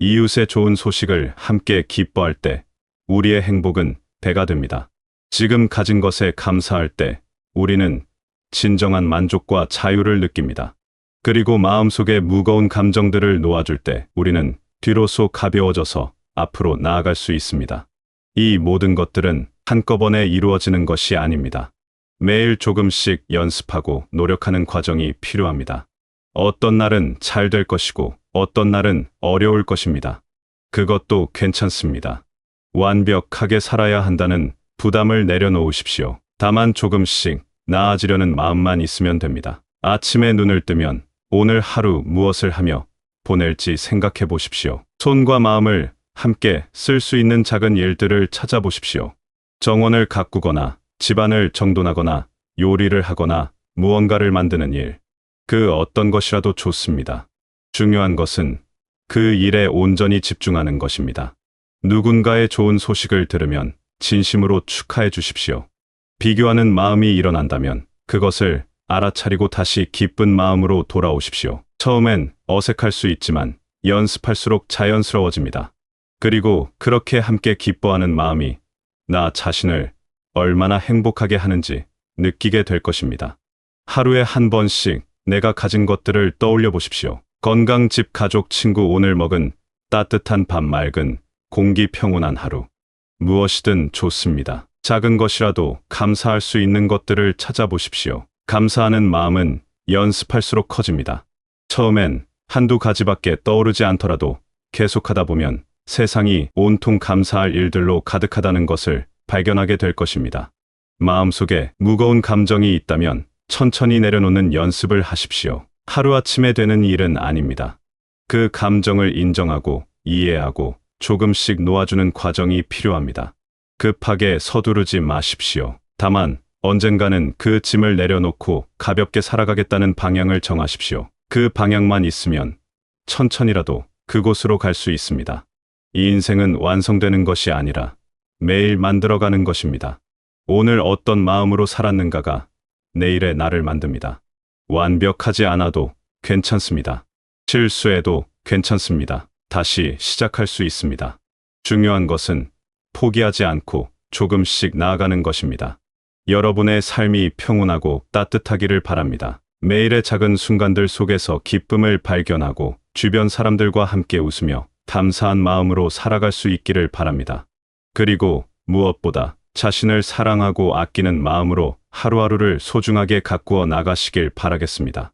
이웃의 좋은 소식을 함께 기뻐할 때 우리의 행복은 배가 됩니다. 지금 가진 것에 감사할 때 우리는 진정한 만족과 자유를 느낍니다. 그리고 마음속에 무거운 감정들을 놓아줄 때 우리는 비로소 가벼워져서 앞으로 나아갈 수 있습니다. 이 모든 것들은 한꺼번에 이루어지는 것이 아닙니다. 매일 조금씩 연습하고 노력하는 과정이 필요합니다. 어떤 날은 잘 될 것이고 어떤 날은 어려울 것입니다. 그것도 괜찮습니다. 완벽하게 살아야 한다는 부담을 내려놓으십시오. 다만 조금씩 나아지려는 마음만 있으면 됩니다. 아침에 눈을 뜨면 오늘 하루 무엇을 하며 보낼지 생각해 보십시오. 손과 마음을 함께 쓸 수 있는 작은 일들을 찾아보십시오. 정원을 가꾸거나 집안을 정돈하거나 요리를 하거나 무언가를 만드는 일. 그 어떤 것이라도 좋습니다. 중요한 것은 그 일에 온전히 집중하는 것입니다. 누군가의 좋은 소식을 들으면 진심으로 축하해 주십시오. 비교하는 마음이 일어난다면 그것을 알아차리고 다시 기쁜 마음으로 돌아오십시오. 처음엔 어색할 수 있지만 연습할수록 자연스러워집니다. 그리고 그렇게 함께 기뻐하는 마음이 나 자신을 얼마나 행복하게 하는지 느끼게 될 것입니다. 하루에 한 번씩 내가 가진 것들을 떠올려 보십시오. 건강, 집, 가족, 친구, 오늘 먹은 따뜻한 밥, 맑은 공기, 평온한 하루. 무엇이든 좋습니다. 작은 것이라도 감사할 수 있는 것들을 찾아보십시오. 감사하는 마음은 연습할수록 커집니다. 처음엔 한두 가지밖에 떠오르지 않더라도 계속하다 보면 세상이 온통 감사할 일들로 가득하다는 것을 발견하게 될 것입니다. 마음속에 무거운 감정이 있다면 천천히 내려놓는 연습을 하십시오. 하루아침에 되는 일은 아닙니다. 그 감정을 인정하고 이해하고 조금씩 놓아주는 과정이 필요합니다. 급하게 서두르지 마십시오. 다만 언젠가는 그 짐을 내려놓고 가볍게 살아가겠다는 방향을 정하십시오. 그 방향만 있으면 천천히라도 그곳으로 갈 수 있습니다. 이 인생은 완성되는 것이 아니라 매일 만들어가는 것입니다. 오늘 어떤 마음으로 살았는가가 내일의 나를 만듭니다. 완벽하지 않아도 괜찮습니다. 실수해도 괜찮습니다. 다시 시작할 수 있습니다. 중요한 것은 포기하지 않고 조금씩 나아가는 것입니다. 여러분의 삶이 평온하고 따뜻하기를 바랍니다. 매일의 작은 순간들 속에서 기쁨을 발견하고 주변 사람들과 함께 웃으며 감사한 마음으로 살아갈 수 있기를 바랍니다. 그리고 무엇보다 자신을 사랑하고 아끼는 마음으로 하루하루를 소중하게 가꾸어 나가시길 바라겠습니다.